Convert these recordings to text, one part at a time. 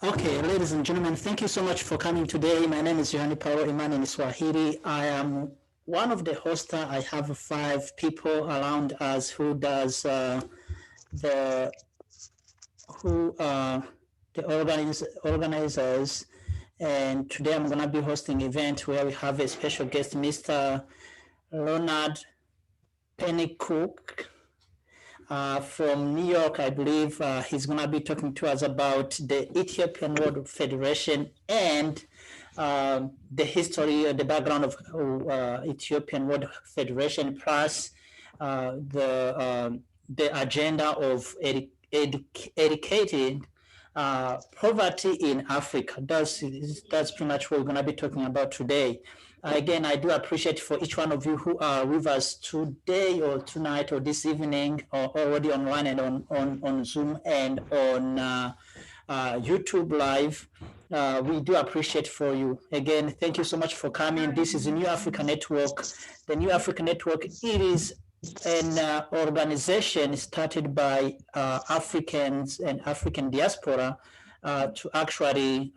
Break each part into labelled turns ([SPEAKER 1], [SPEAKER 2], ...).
[SPEAKER 1] Okay, ladies and gentlemen, thank you so much for coming today. My name is Yohani Paulo Imani in Swahili. I am one of the hosts. I have 5 people around us who does the who the organizers, and today I'm gonna be hosting an event where we have a special guest, Mr. Leonard Pennycook. From New York, I believe he's going to be talking to us about the Ethiopian World Federation and the history, the background of Ethiopian World Federation, plus the agenda of educating poverty in Africa. That's pretty much what we're going to be talking about today. Again, I do appreciate for each one of you who are with us today or tonight or this evening or already online and on Zoom and on YouTube Live. We do appreciate for you. Again, thank you so much for coming. This is the New Africa Network. The New Africa Network, it is an organization started by Africans and African diaspora to actually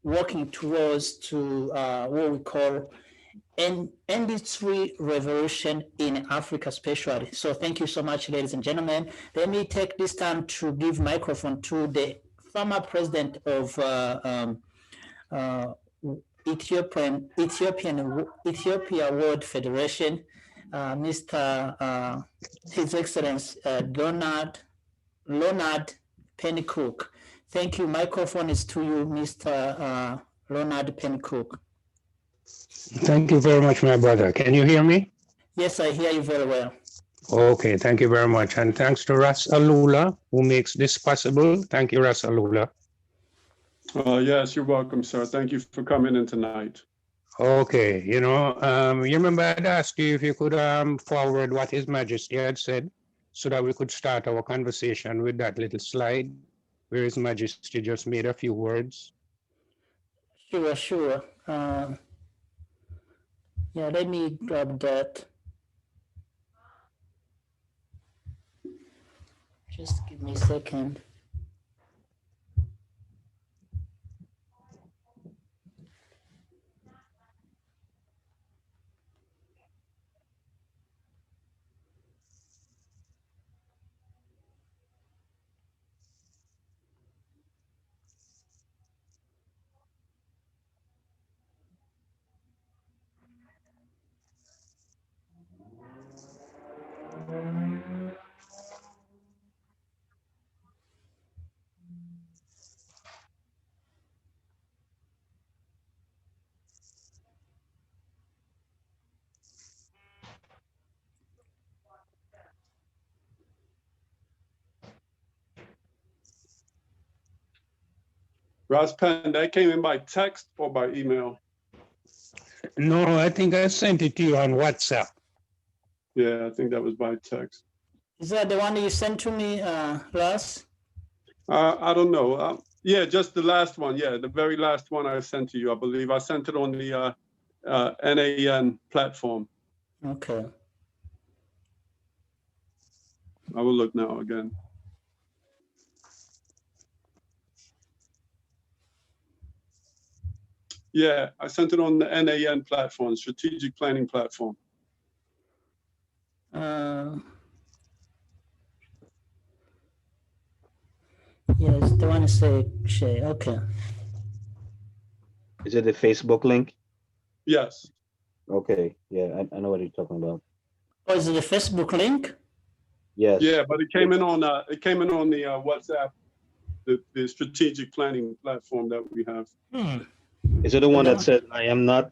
[SPEAKER 1] working towards to what we call an industry revolution in Africa especially. So thank you so much, ladies and gentlemen. Let me take this time to give microphone to the former president of Ethiopia World Federation, Mr. His Excellency Leonard Pennycook. Thank you. Microphone is to you, Mr. Leonard Pennycook.
[SPEAKER 2] Thank you very much, my brother. Can you hear me?
[SPEAKER 1] Yes, I hear you very well.
[SPEAKER 2] Okay, thank you very much. And thanks to Ras Alula, who makes this possible. Thank you, Ras Alula.
[SPEAKER 3] Yes, you're welcome, sir. Thank you for coming in tonight.
[SPEAKER 2] Okay, you remember I'd asked you if you could forward what His Majesty had said so that we could start our conversation with that little slide where His Majesty just made a few words.
[SPEAKER 1] Sure. Yeah, let me grab that. Just give me a second.
[SPEAKER 3] Raspen, that came in by text or by email?
[SPEAKER 2] No, I think I sent it to you on WhatsApp.
[SPEAKER 3] Yeah, I think that was by text.
[SPEAKER 1] Is that the one you sent to me, Russ?
[SPEAKER 3] I don't know. Yeah, just the last one. Yeah, the very last one I sent to you, I believe. I sent it on the NAN platform.
[SPEAKER 1] Okay.
[SPEAKER 3] I will look now again. Yeah, I sent it on the NAN platform, strategic planning platform.
[SPEAKER 1] Yes, the one is say share. Okay.
[SPEAKER 4] Is it the Facebook link?
[SPEAKER 3] Yes.
[SPEAKER 4] Okay, yeah, I know what you're talking about.
[SPEAKER 1] Oh, is it the Facebook link?
[SPEAKER 4] Yes.
[SPEAKER 3] Yeah, but it came in on the WhatsApp, the strategic planning platform that we have.
[SPEAKER 4] Is it the one that said, I am not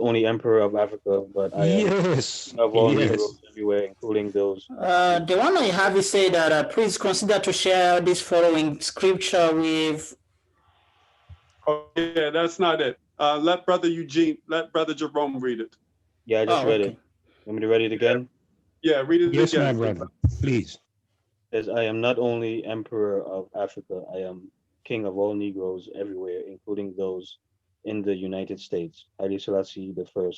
[SPEAKER 4] only emperor of Africa, but I am of all Negroes everywhere, including those.
[SPEAKER 1] The one I have is say that please consider to share this following scripture with.
[SPEAKER 3] Oh, yeah, that's not it. Let Brother Jerome read it.
[SPEAKER 4] Yeah, I just read it. Want me to read it again?
[SPEAKER 3] Yeah, read it
[SPEAKER 2] yes,
[SPEAKER 3] again.
[SPEAKER 2] Yes, my brother, please.
[SPEAKER 4] It says, I am not only emperor of Africa, I am king of all Negroes everywhere, including those in the United States. Haile Selassie I,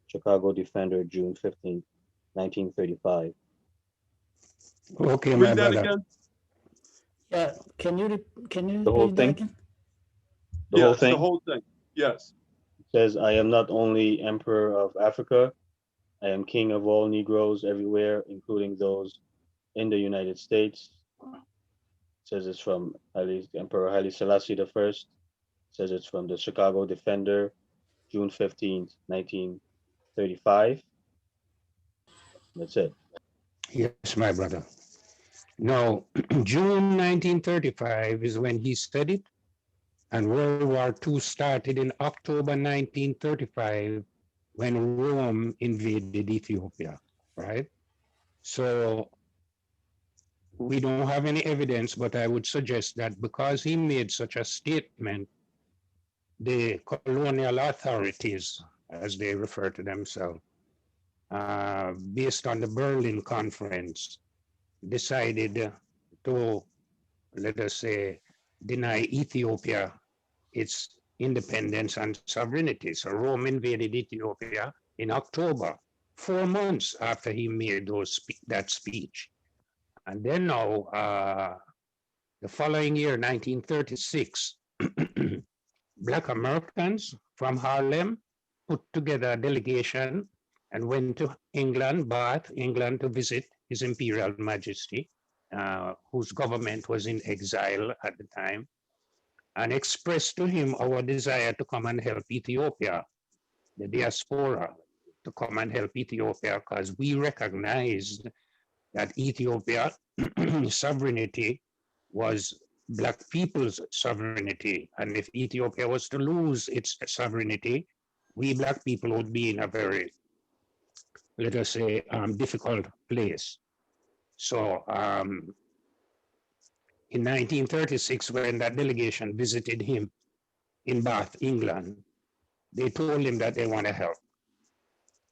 [SPEAKER 4] Chicago Defender, June 15, 1935.
[SPEAKER 2] Okay,
[SPEAKER 3] read
[SPEAKER 2] my
[SPEAKER 3] that
[SPEAKER 2] brother.
[SPEAKER 3] Again.
[SPEAKER 1] Yeah, can you
[SPEAKER 4] The whole
[SPEAKER 1] read that
[SPEAKER 4] thing?
[SPEAKER 1] again?
[SPEAKER 4] The whole
[SPEAKER 3] Yes, the
[SPEAKER 4] thing
[SPEAKER 3] whole thing. Yes.
[SPEAKER 4] says, I am not only emperor of Africa, I am king of all Negroes everywhere, including those in the United States. Says it's from Emperor Haile Selassie the First. Says it's from the Chicago Defender, June 15th, 1935. That's it.
[SPEAKER 2] Yes, my brother. No, June 1935 is when he said it, and World War II started in October 1935 when Rome invaded Ethiopia, right? So we don't have any evidence, but I would suggest that because he made such a statement, the colonial authorities, as they refer to themselves, based on the Berlin Conference, decided to, let us say, deny Ethiopia its independence and sovereignty. So Rome invaded Ethiopia in October, 4 months after he made that speech. And then now, the following year, 1936, Black Americans from Harlem put together a delegation and went to England, Bath, England, to visit His Imperial Majesty, whose government was in exile at the time, and expressed to him our desire to come and help Ethiopia, the diaspora, to come and help Ethiopia, because we recognized that Ethiopia sovereignty was Black people's sovereignty. And if Ethiopia was to lose its sovereignty, we Black people would be in a very, let us say, difficult place. So in 1936, when that delegation visited him in Bath, England, they told him that they want to help.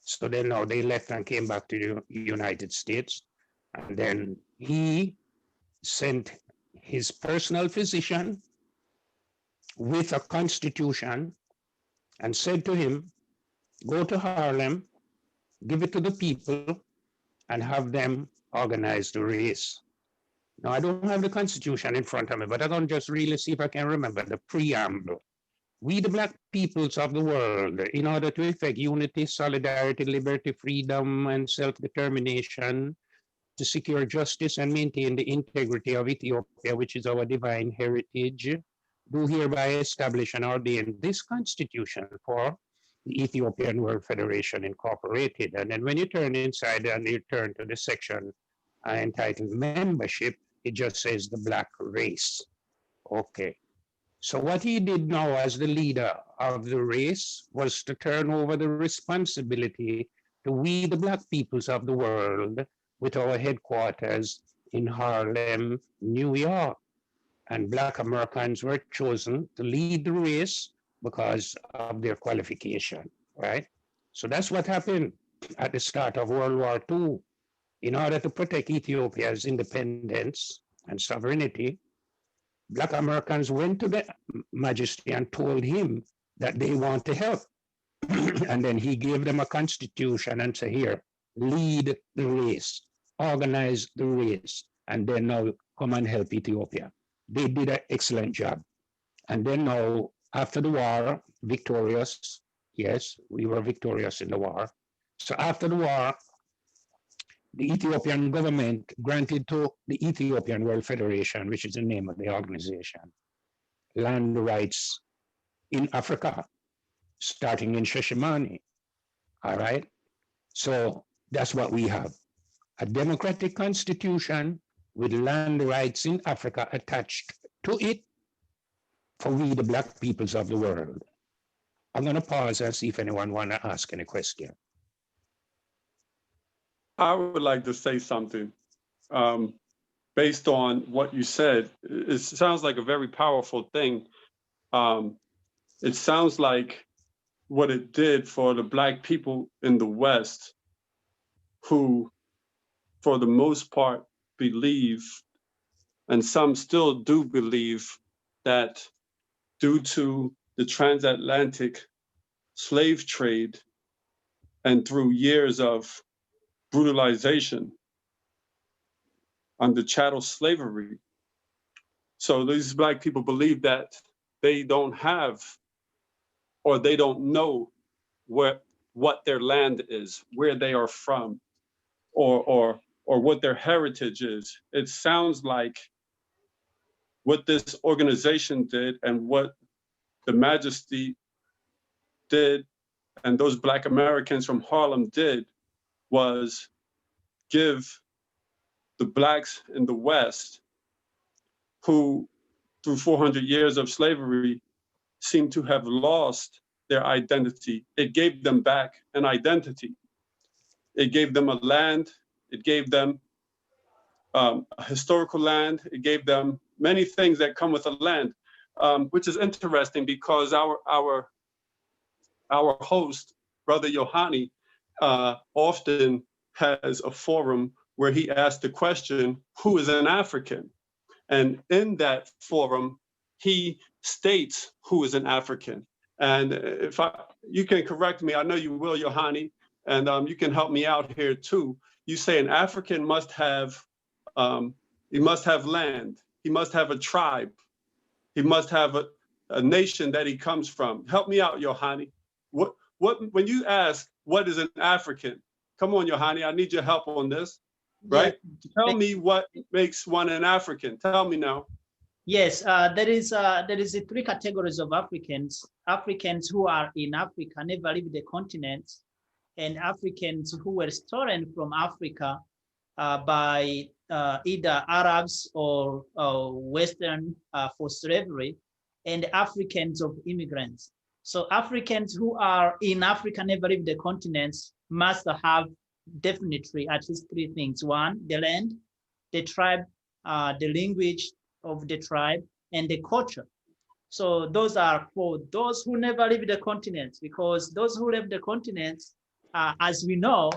[SPEAKER 2] So then now they left and came back to the United States. And then he sent his personal physician with a constitution and said to him, go to Harlem, give it to the people, and have them organize the race. Now, I don't have the Constitution in front of me, but I'm going to just really see if I can remember the preamble. We, the Black peoples of the world, in order to effect unity, solidarity, liberty, freedom, and self-determination, to secure justice and maintain the integrity of Ethiopia, which is our divine heritage, do hereby establish and ordain this Constitution for the Ethiopian World Federation Incorporated. And then when you turn inside and you turn to the section entitled Membership, it just says the Black race. Okay. So what he did now as the leader of the race was to turn over the responsibility to we, the Black peoples of the world, with our headquarters in Harlem, New York. And Black Americans were chosen to lead the race because of their qualification, right? So that's what happened at the start of World War II. In order to protect Ethiopia's independence and sovereignty, Black Americans went to the Majesty and told him that they want to help. And then he gave them a constitution and said, here, lead the race, organize the race, and then now come and help Ethiopia. They did an excellent job. And then now, after the war, victorious, yes, we were victorious in the war. So after the war, the Ethiopian government granted to the Ethiopian World Federation, which is the name of the organization, land rights in Africa, starting in Shishimani. All right. So that's what we have, a democratic constitution with land rights in Africa attached to it for we, the Black peoples of the world. I'm going to pause and see if anyone want to ask any question.
[SPEAKER 3] I would like to say something. Based on what you said, it sounds like a very powerful thing. It sounds like what it did for the Black people in the West, who, for the most part, believe, and some still do believe, that due to the transatlantic slave trade and through years of brutalization under chattel slavery, So these black people believe that they don't have, or they don't know what their land is, where they are from, or what their heritage is. It sounds like what this organization did and what the Majesty did and those Black Americans from Harlem did was give the Blacks in the West, who through 400 years of slavery seem to have lost their identity. It gave them back an identity. It gave them a land. It gave them a historical land. It gave them many things that come with a land, which is interesting because our host, Brother Yohani, often has a forum where he asks the question, who is an African? And in that forum, he states who is an African. And if you can correct me, I know you will, Yohani, and you can help me out here too. You say an African must have, he must have land. He must have a tribe. He must have a nation that he comes from. Help me out, Yohani. When you ask, what is an African? Come on, Yohani, I need your help on this, right?
[SPEAKER 1] Yeah.
[SPEAKER 3] Tell me what makes one an African. Tell me now.
[SPEAKER 1] Yes, there is three categories of Africans: Africans who are in Africa, never leave the continent, and Africans who were stolen from Africa by either Arabs or Western for slavery, and Africans of immigrants. So Africans who are in Africa, never leave the continent, must have definitely at least three things: one, the land, the tribe, the language of the tribe, and the culture. So those are for those who never leave the continent, because those who leave the continent, as we know,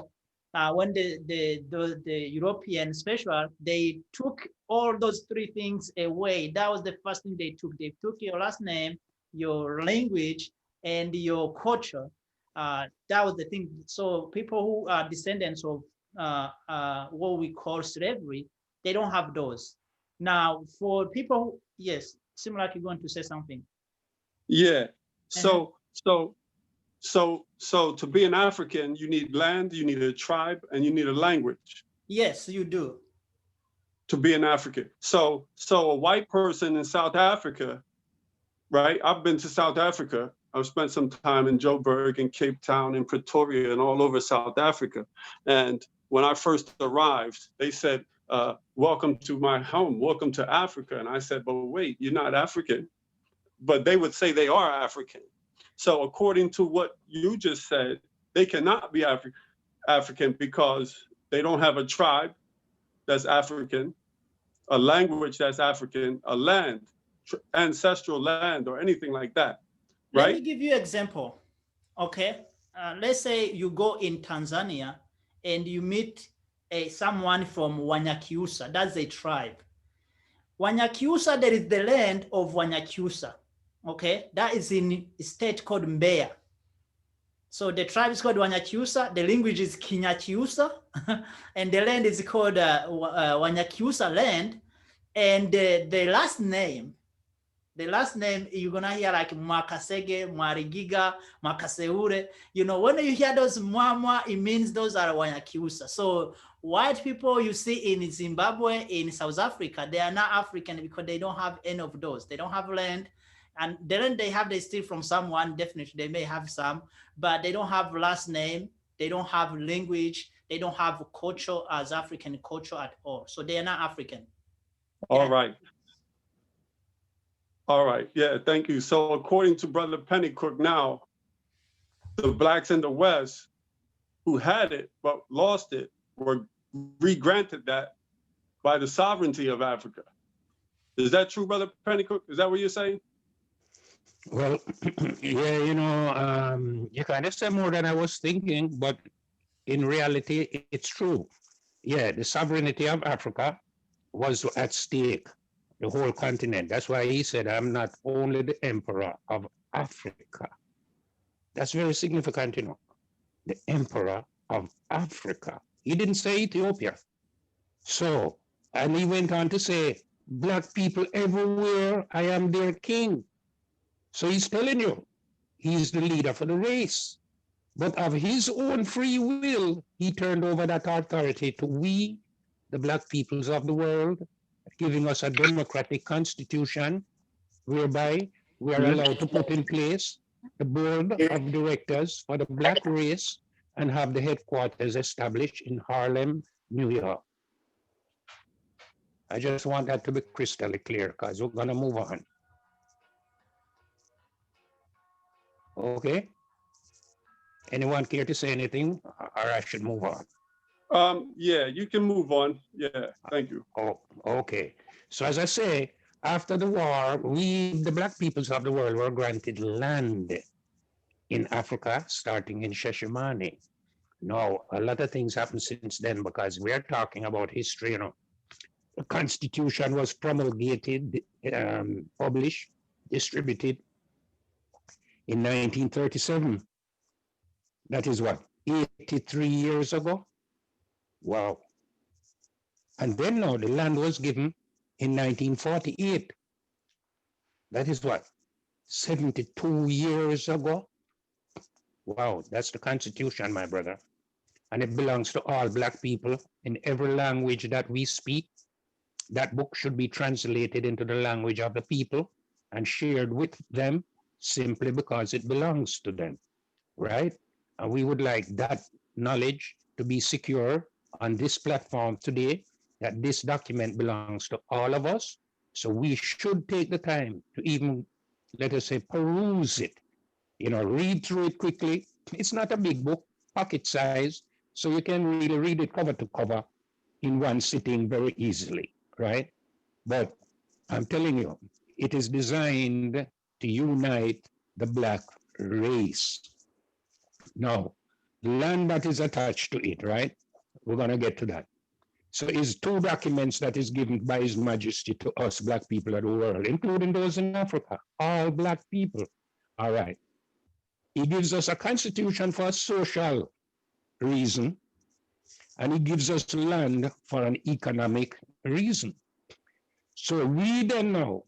[SPEAKER 1] when the European special, they took all those three things away. That was the first thing they took. They took your last name, your language, and your culture. That was the thing. So people who are descendants of what we call slavery, they don't have those. Now, for people who, yes, seem like you're going to say something.
[SPEAKER 3] Yeah. So to be an African, you need land, you need a tribe, and you need a language.
[SPEAKER 1] Yes, you do.
[SPEAKER 3] To be an African. So a white person in South Africa, right? I've been to South Africa. I've spent some time in Joburg and Cape Town and Pretoria and all over South Africa. And when I first arrived, they said, welcome to my home, welcome to Africa. And I said, but wait, you're not African. But they would say they are African. So according to what you just said, they cannot be African because they don't have a tribe that's African, a language that's African, a land, ancestral land or anything like that, right?
[SPEAKER 1] Let me give you an example, okay? Let's say you go in Tanzania and you meet someone from Wanyakyusa, that's a tribe. Wanyakyusa, there is the land of Wanyakyusa, okay? That is in a state called Mbeya. So the tribe is called Wanyakyusa, the language is Kinyakyusa, and the land is called Wanyakyusa land, and the last name, you're gonna hear like Mwakasege, Mwarigiga, Mwakaseure. You know, when you hear those Mwamwa, it means those are Wanyakyusa. So white people you see in Zimbabwe, in South Africa, they are not African because they don't have any of those. They don't have land. And the land they have, they steal from someone, definitely they may have some, but they don't have last name, they don't have language, they don't have culture as African culture at all. So they are not African.
[SPEAKER 3] All right. All right, yeah, thank you. So according to Brother Pennycook now, the Blacks in the West who had it but lost it were re-granted that by the sovereignty of Africa. Is that true, Brother Pennycook? Is that what you're saying?
[SPEAKER 2] Well, yeah, you kind of say more than I was thinking, but in reality, it's true. Yeah, the sovereignty of Africa was at stake, the whole continent. That's why he said, I'm not only the emperor of Africa. That's very significant, the emperor of Africa. He didn't say Ethiopia. So, and he went on to say, black people everywhere, I am their king. So he's telling you, he's the leader for the race. But of his own free will, he turned over that authority to we, the black peoples of the world, giving us a democratic constitution whereby we are
[SPEAKER 3] Mhm.
[SPEAKER 2] allowed to put in place the board of directors for the black race and have the headquarters established in Harlem, New York. I just want that to be crystal clear because we're going to move on. Okay? Anyone care to say anything or I should move on?
[SPEAKER 3] Yeah, you can move on. Yeah, thank you.
[SPEAKER 2] Oh, okay. So as I say, after the war, we, the black peoples of the world, were granted land in Africa, starting in Sheshimane. Now, a lot of things happened since then because we're talking about history, you know. The Constitution was promulgated, published, distributed in 1937. That is what, 83 years ago? Wow. And then now the land was given in 1948. That is what, 72 years ago? Wow, that's the Constitution, my brother. And it belongs to all black people in every language that we speak. That book should be translated into the language of the people and shared with them simply because it belongs to them, right? And we would like that knowledge to be secure on this platform today, that this document belongs to all of us. So we should take the time to even, let us say, peruse it, you know, read through it quickly. It's not a big book, pocket size, so you can really read it cover to cover in one sitting very easily, right? But I'm telling you, it is designed to unite the black race. Now, the land that is attached to it, right? We're going to get to that. So it's two documents that is given by His Majesty to us black people of the world, including those in Africa, all black people. All right. He gives us a constitution for a social reason, and he gives us land for an economic reason. So we then now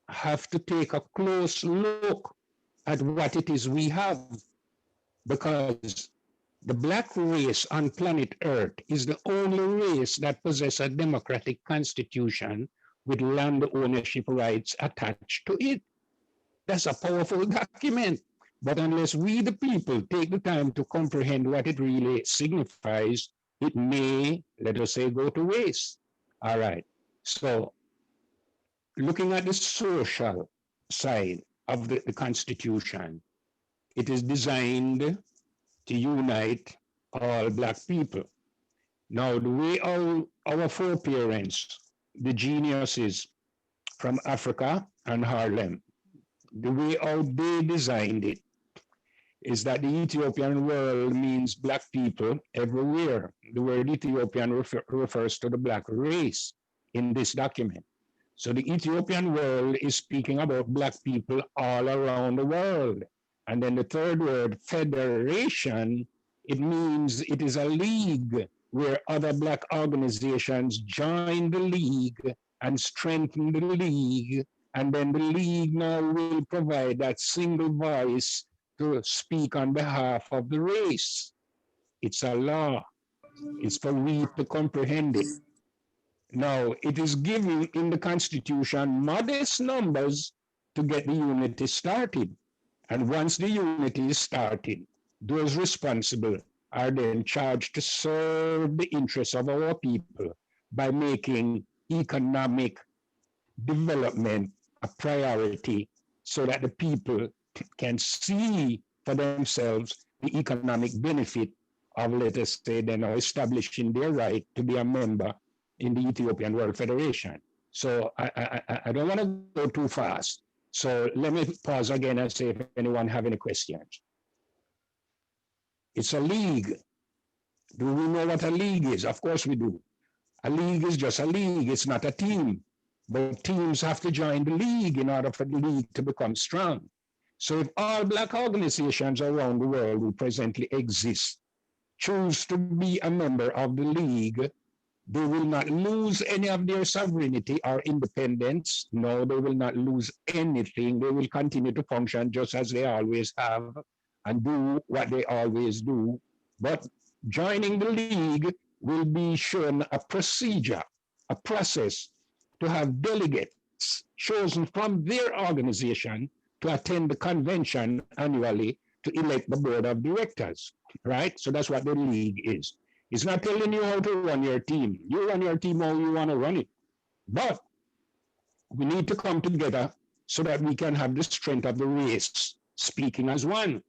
[SPEAKER 2] have to take a close look at what it is we have, because the black race on planet Earth is the only race that possesses a democratic constitution with land ownership rights attached to it. That's a powerful document. But unless we, the people, take the time to comprehend what it really signifies, it may, let us say, go to waste. All right. So looking at the social side of the Constitution, it is designed to unite all black people. Now, the way our foreparents, the geniuses from Africa and Harlem, the way how they designed it is that the Ethiopian world means black people everywhere. The word Ethiopian refers to the black race in this document. So the Ethiopian world is speaking about black people all around the world. And then the third word, federation, it means it is a league where other black organizations join the league and strengthen the league. And then the league now will provide that single voice to speak on behalf of the race. It's a law. It's for we to comprehend it. Now, it is given in the Constitution modest numbers to get the unity started. And once the unity is started, those responsible are then charged to serve the interests of our people by making economic development a priority so that the people can see for themselves the economic benefit of, let us say, they're now establishing their right to be a member in the Ethiopian World Federation. So I don't want to go too fast. So let me pause again and say if anyone have any questions. It's a league. Do we know what a league is? Of course we do. A league is just a league. It's not a team. But teams have to join the league in order for the league to become strong. So if all black organizations around the world who presently exist choose to be a member of the league, They will not lose any of their sovereignty or independence. No, they will not lose anything. They will continue to function just as they always have and do what they always do. But joining the league will be shown a procedure, a process to have delegates chosen from their organization to attend the convention annually to elect the board of directors, right? So that's what the league is. It's not telling you how to run your team. You run your team how you want to run it. But we need to come together so that we can have the strength of the race speaking as one.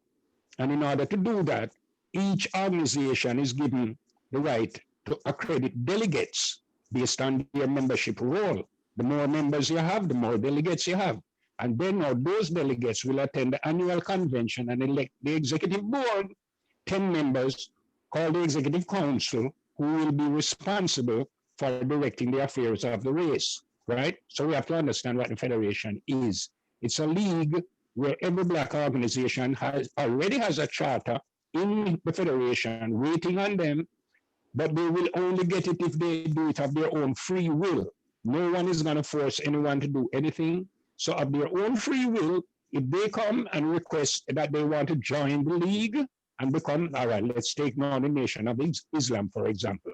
[SPEAKER 2] And in order to do that, each organization is given the right to accredit delegates based on their membership role. The more members you have, the more delegates you have. And then now those delegates will attend the annual convention and elect the executive board, 10 members, called the executive council, who will be responsible for directing the affairs of the race, right? So we have to understand what the federation is. It's a league where every black organization already has a charter in the federation waiting on them, but they will only get it if they do it of their own free will. No one is going to force anyone to do anything. So of their own free will, if they come and request that they want to join the league and become, all right, let's take now the Nation of Islam, for example.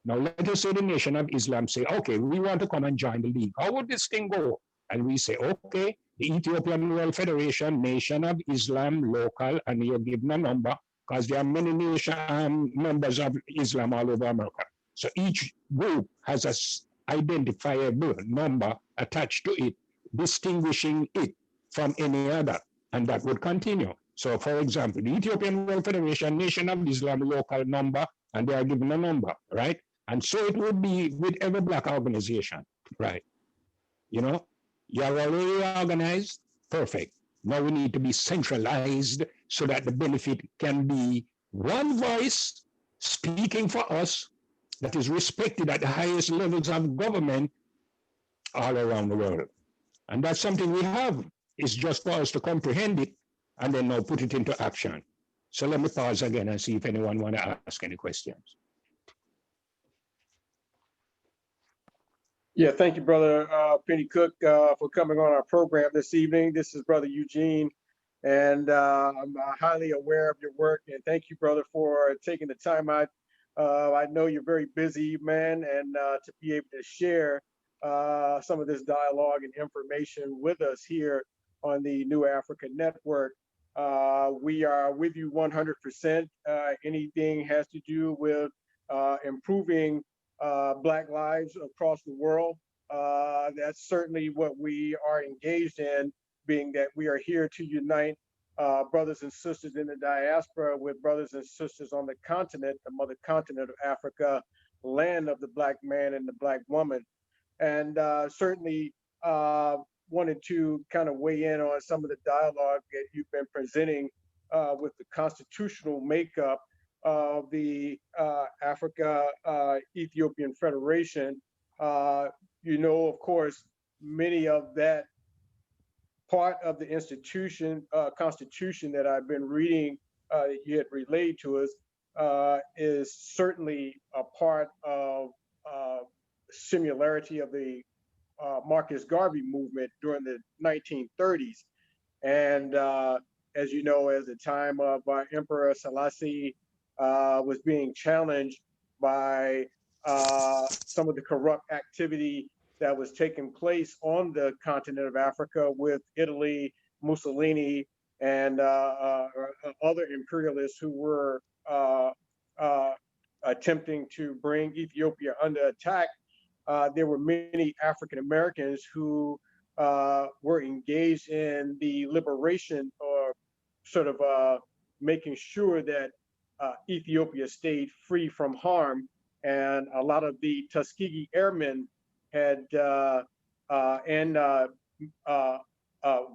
[SPEAKER 2] Now let us say the Nation of Islam say, okay, we want to come and join the league. How would this thing go? And we say, okay, the Ethiopian World Federation, Nation of Islam, local, and you're given a number because there are many members of Islam all over America. So each group has an identifiable number attached to it, distinguishing it from any other, and that would continue. So, for example, the Ethiopian World Federation, Nation of Islam, local number, and they are given a number, right? And so it would be with every black organization, right? You know, you are already organized, perfect. Now we need to be centralized so that the benefit can be one voice speaking for us that is respected at the highest levels of government all around the world. And that's something we have. It's just for us to comprehend it and then now put it into action. So let me pause again and see if anyone want to ask any questions.
[SPEAKER 5] Yeah, thank you, Brother Penny Cook, for coming on our program this evening. This is Brother Eugene, and I'm highly aware of your work. And thank you, brother, for taking the time out. I know you're very busy, man, and to be able to share some of this dialogue and information with us here on the New Africa Network. We are with you 100%. Anything has to do with improving Black lives across the world. That's certainly what we are engaged in, being that we are here to unite brothers and sisters in the diaspora with brothers and sisters on the continent, the mother continent of Africa, land of the Black man and the Black woman. And certainly wanted to kind of weigh in on some of the dialogue that you've been presenting with the constitutional makeup of the Africa Ethiopian Federation. You know, of course, many of that part of the constitution that I've been reading that you had relayed to us is certainly a part of similarity of the Marcus Garvey movement during the 1930s. And as you know, as the time of Emperor Selassie was being challenged by some of the corrupt activity that was taking place on the continent of Africa with Italy, Mussolini, and other imperialists who were attempting to bring Ethiopia under attack. There were many African Americans who were engaged in the liberation or sort of making sure that Ethiopia stayed free from harm. And a lot of the Tuskegee Airmen had and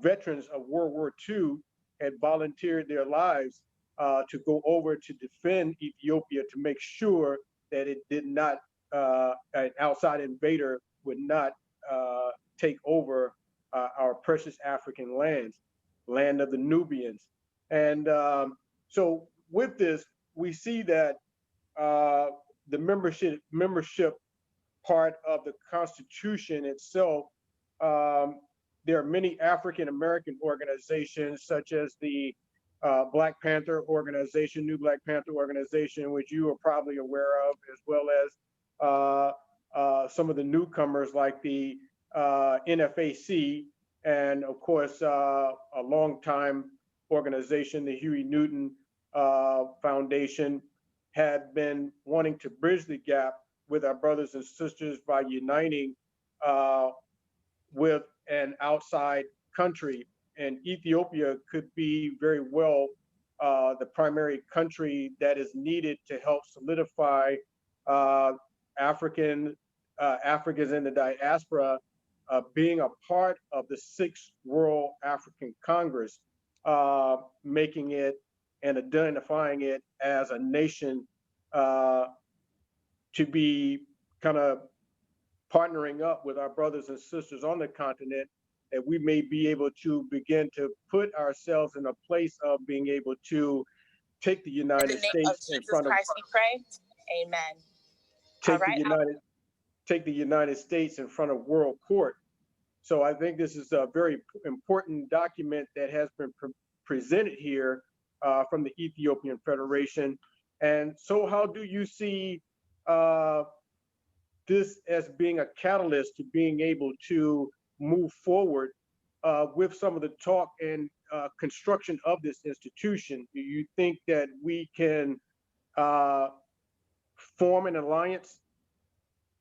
[SPEAKER 5] veterans of World War II had volunteered their lives to go over to defend Ethiopia to make sure that it did not, an outside invader would not take over our precious African lands, land of the Nubians. And so with this, we see that the membership part of the Constitution itself, there are many African American organizations, such as the Black Panther organization, New Black Panther organization, which you are probably aware of, as well as some of the newcomers like the NFAC, and of course, a longtime organization, the Huey Newton Foundation, had been wanting to bridge the gap with our brothers and sisters by uniting with an outside country. And Ethiopia could be very well the primary country that is needed to help solidify Africans in the diaspora being a part of the Sixth World African Congress, making it and identifying it as a nation to be kind of partnering up with our brothers and sisters on the continent, that we may be able to begin to put ourselves in a place of being able to take the United States in front of
[SPEAKER 6] Christ we pray. Amen.
[SPEAKER 5] take the United States in front of world court. So I think this is a very important document that has been presented here from the Ethiopian Federation. And so how do you see this as being a catalyst to being able to move forward with some of the talk and construction of this institution? Do you think that we can form an alliance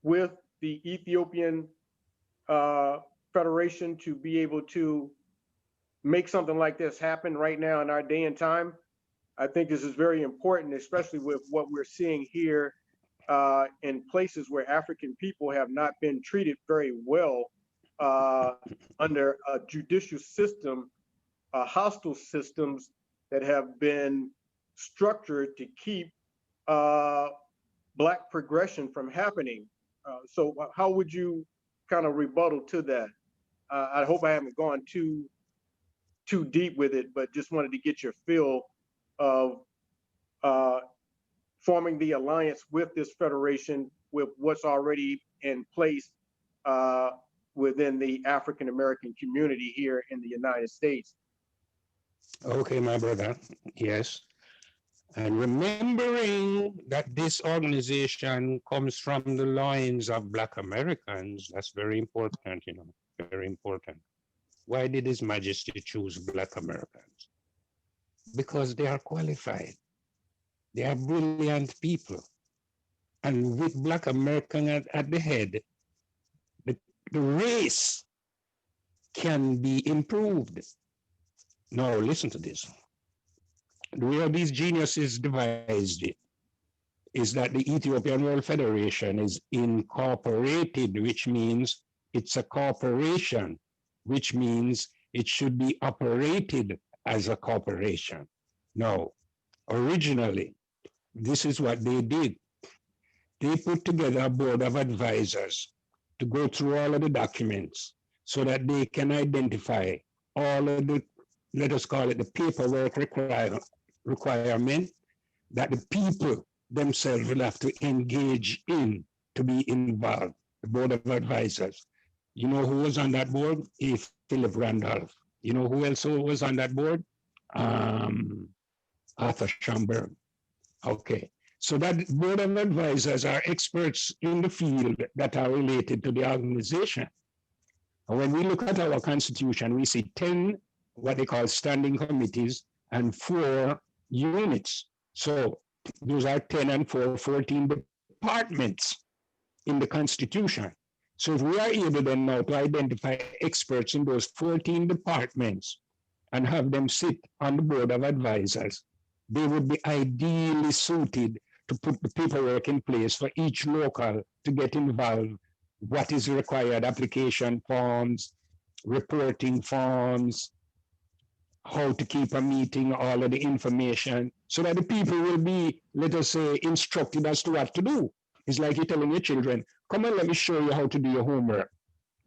[SPEAKER 5] with the Ethiopian Federation to be able to make something like this happen right now in our day and time? I think this is very important, especially with what we're seeing here in places where African people have not been treated very well under a judicial system, hostile systems that have been structured to keep Black progression from happening. So how would you kind of rebuttal to that? I hope I haven't gone too deep with it, but just wanted to get your feel of forming the alliance with this federation, with what's already in place within the African American community here in the United States.
[SPEAKER 2] Okay, my brother. Yes. And remembering that this organization comes from the loins of Black Americans, that's very important, very important. Why did His Majesty choose Black Americans? Because they are qualified. They are brilliant people. And with Black American at the head, the race can be improved. Now, listen to this. The way these geniuses devised it is that the Ethiopian World Federation is incorporated, which means it's a corporation, which means it should be operated as a corporation. Now, originally, this is what they did. They put together a board of advisors to go through all of the documents so that they can identify all of the, let us call it the paperwork requirement that the people themselves will have to engage in to be involved, the board of advisors. You know who was on that board? A. Philip Randolph. You know who else was on that board? Arthur Schomburg. Okay. So that board of advisors are experts in the field that are related to the organization. And when we look at our constitution, we see 10 what they call standing committees and 4 units. So those are 10 and 4, 14 departments in the constitution. So if we are able then now to identify experts in those 14 departments and have them sit on the board of advisors, they would be ideally suited to put the paperwork in place for each local to get involved. What is required, application forms, reporting forms, how to keep a meeting, all of the information, so that the people will be, let us say, instructed as to what to do. It's like you're telling your children, come on, let me show you how to do your homework.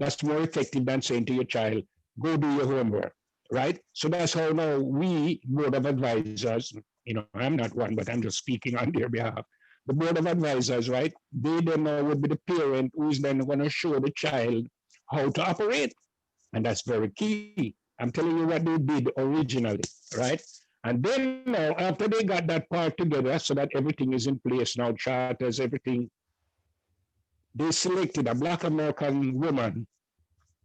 [SPEAKER 2] That's more effective than saying to your child, go do your homework, right? So that's how now we, board of advisors, I'm not one, but I'm just speaking on their behalf. the board of advisors, right? They then would be the parent who is then going to show the child how to operate. And that's very key. I'm telling you what they did originally, right? And then now, after they got that part together so that everything is in place now, charters, everything, they selected a Black American woman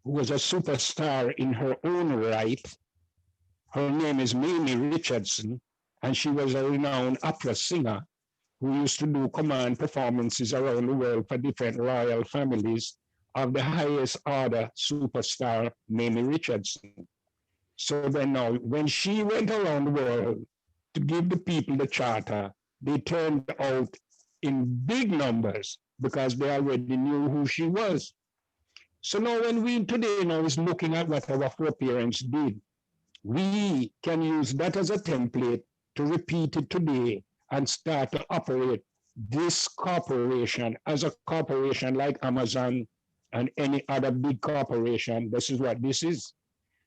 [SPEAKER 2] who was a superstar in her own right. Her name is Mamie Richardson, and she was a renowned opera singer who used to do command performances around the world for different royal families of the highest order superstar, Mamie Richardson. So then now, when she went around the world to give the people the charter, they turned out in big numbers because they already knew who she was. So now when we today now is looking at what our foreparents did, we can use that as a template to repeat it today and start to operate this corporation as a corporation like Amazon and any other big corporation. This is what this is.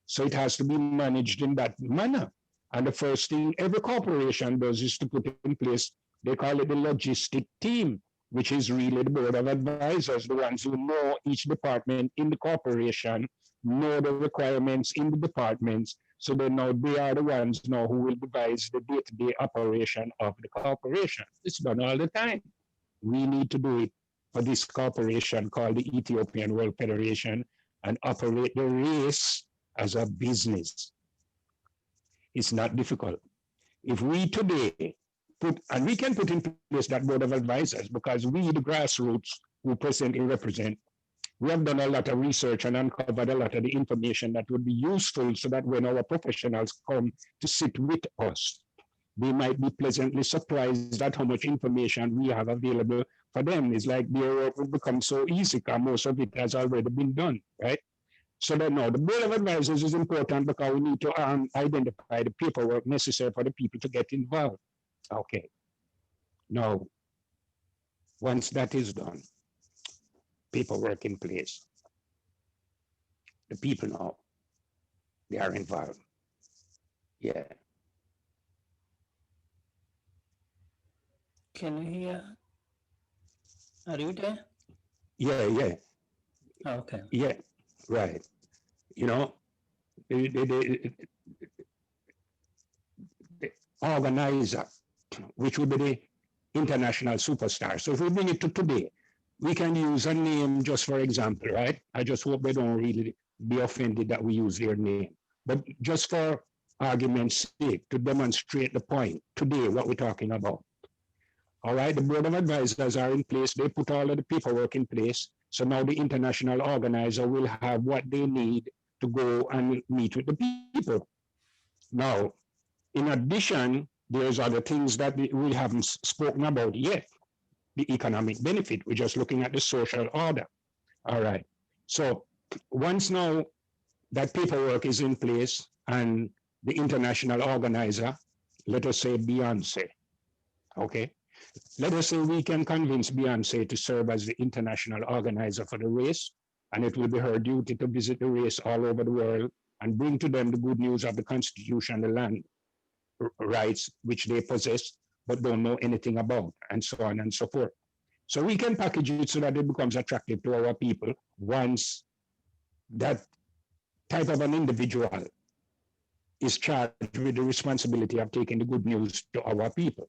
[SPEAKER 2] So it has to be managed in that manner. And the first thing every corporation does is to put in place, they call it the logistic team, which is really the board of advisors, the ones who know each department in the corporation, know the requirements in the departments. So then now they are the ones now who will devise the day-to-day operation of the corporation. It's done all the time. We need to do it for this corporation called the Ethiopian World Federation and operate the race as a business. It's not difficult. If we today put, and we can put in place that board of advisors because we, the grassroots who presently represent, we have done a lot of research and uncovered a lot of the information that would be useful so that when our professionals come to sit with us, they might be pleasantly surprised at how much information we have available for them. It's like their work will become so easy because most of it has already been done, right? So that now the board of advisors is important because we need to identify the paperwork necessary for the people to get involved. Okay. Now, once that is done, paperwork in place, the people now, they are involved. Yeah.
[SPEAKER 1] Can you hear? Are you there?
[SPEAKER 2] Yeah.
[SPEAKER 1] Okay.
[SPEAKER 2] Yeah, right. You know, the organizer, which would be the international superstar. So if we bring it to today, we can use a name just for example, right? I just hope they don't really be offended that we use their name. But just for argument's sake, to demonstrate the point today, what we're talking about. All right, the board of advisors are in place. They put all of the paperwork in place. So now the international organizer will have what they need to go and meet with the people. Now, in addition, there's other things that we haven't spoken about yet. The economic benefit. We're just looking at the social order. All right. So once now that paperwork is in place and the international organizer, let us say Beyonce, okay? Let us say we can convince Beyonce to serve as the international organizer for the race, and it will be her duty to visit the race all over the world and bring to them the good news of the Constitution, the land rights which they possess but don't know anything about, and so on and so forth. So we can package it so that it becomes attractive to our people once that type of an individual is charged with the responsibility of taking the good news to our people.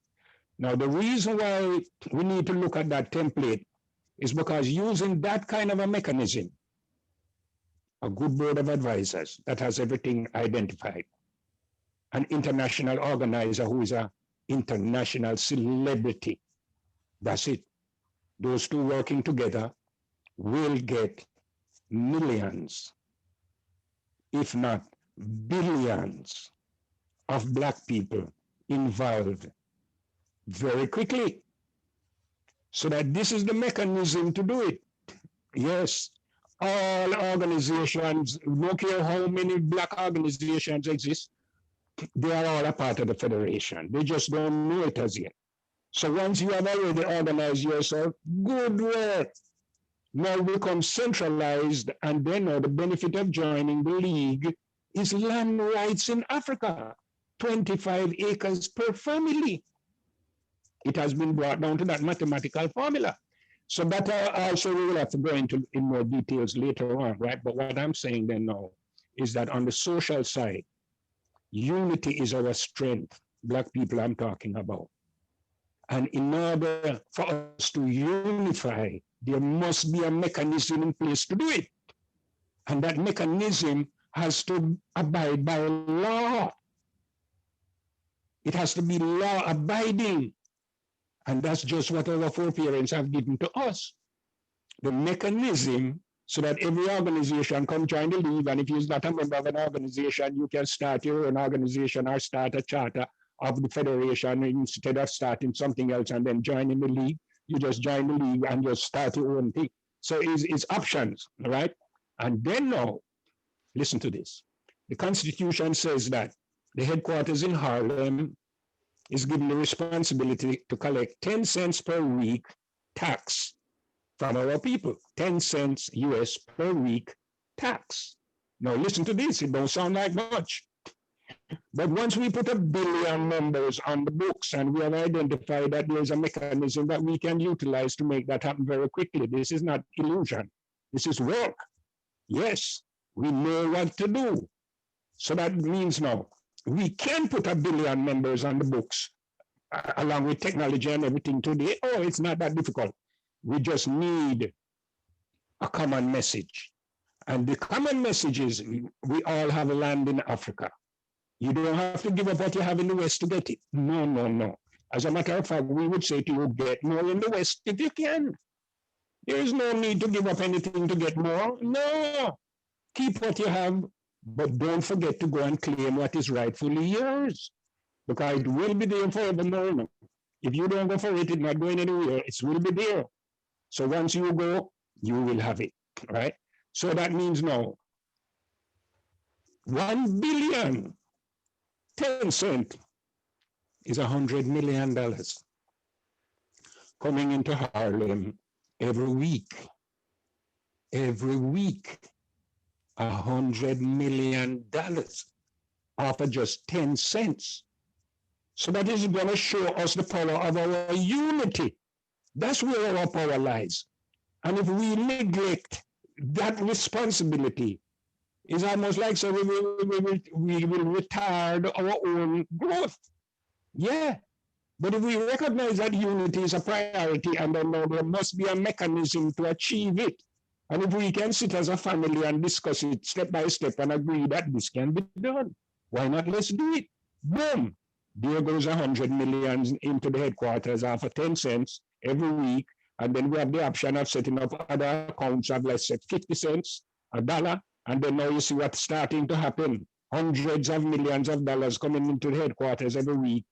[SPEAKER 2] Now, the reason why we need to look at that template is because using that kind of a mechanism, a good board of advisors that has everything identified, an international organizer who is an international celebrity, that's it. Those two working together will get millions, if not billions, of Black people involved very quickly. So that this is the mechanism to do it. Yes, all organizations, no care how many Black organizations exist, they are all a part of the federation. They just don't know it as yet. So once you have already organized yourself, good work. Now become centralized, and then now the benefit of joining the league is land rights in Africa, 25 acres per family. It has been brought down to that mathematical formula. So that also we will have to go into in more details later on, right? But what I'm saying then now is that on the social side, unity is our strength. Black people I'm talking about. And in order for us to unify, there must be a mechanism in place to do it. And that mechanism has to abide by law. It has to be law abiding. And that's just what our foreparents have given to us. The mechanism so that every organization come join the league. And if you're not a member of an organization, you can start your own organization or start a charter of the federation instead of starting something else and then joining the league. You just join the league and just start your own thing. So it's options, right? And then now, listen to this. The Constitution says that the headquarters in Harlem is given the responsibility to collect 10 cents per week tax from our people, 10 cents US per week tax. Now listen to this, it don't sound like much. But once we put 1 billion members on the books and we have identified that there's a mechanism that we can utilize to make that happen very quickly, this is not illusion, this is work. Yes, we know what to do. So that means now, we can put 1 billion members on the books along with technology and everything today. Oh, it's not that difficult. We just need a common message. And the common message is we all have land in Africa. You don't have to give up what you have in the West to get it. No, no, no. As a matter of fact, we would say to you, get more in the West if you can. There is no need to give up anything to get more. No. Keep what you have, but don't forget to go and claim what is rightfully yours. Because it will be there forevermore. If you don't go for it, it's not going anywhere. It will be there. So once you go, you will have it, right? So that means now, 1 billion, 10 cents is $100 million coming into Harlem every week. Every week, $100 million off of just 10 cents. So that is going to show us the power of our unity. That's where our power lies. And if we neglect that responsibility, it's almost like so we will retard our own growth. Yeah. But if we recognize that unity is a priority and then there must be a mechanism to achieve it, and if we can sit as a family and discuss it step by step and agree that this can be done, why not let's do it? Boom. There goes 100 million into the headquarters for 10 cents every week. And then we have the option of setting up other accounts of, let's say, 50 cents, $1. And then now you see what's starting to happen. Hundreds of millions of dollars coming into the headquarters every week.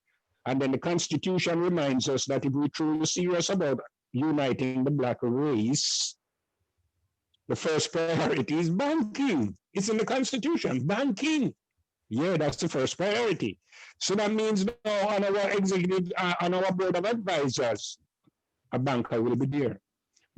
[SPEAKER 2] And then the Constitution reminds us that if we're truly serious about uniting the Black race, the first priority is banking. It's in the Constitution, banking. Yeah, that's the first priority. So that means now on our executive, on our board of advisors, a banker will be there.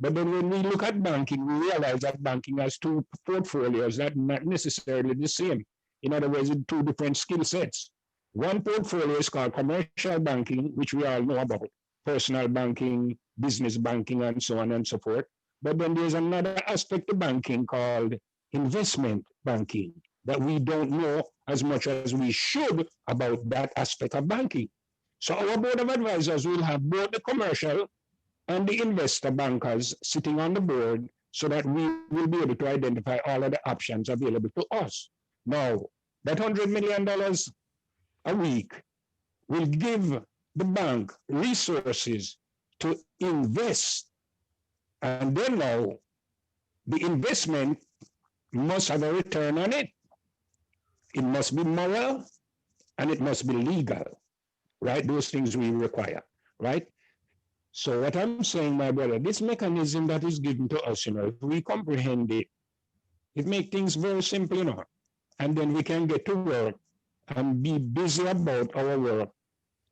[SPEAKER 2] But then when we look at banking, we realize that banking has two portfolios that are not necessarily the same. In other words, two different skill sets. One portfolio is called commercial banking, which we all know about, personal banking, business banking, and so on and so forth. But then there's another aspect of banking called investment banking that we don't know as much as we should about that aspect of banking. So our board of advisors will have both the commercial and the investor bankers sitting on the board so that we will be able to identify all of the options available to us. Now, that $100 million a week will give the bank resources to invest. And then now, the investment must have a return on it. It must be moral and it must be legal, right? Those things we require, right? So what I'm saying, my brother, this mechanism that is given to us, if we comprehend it, it makes things very simple, and then we can get to work and be busy about our work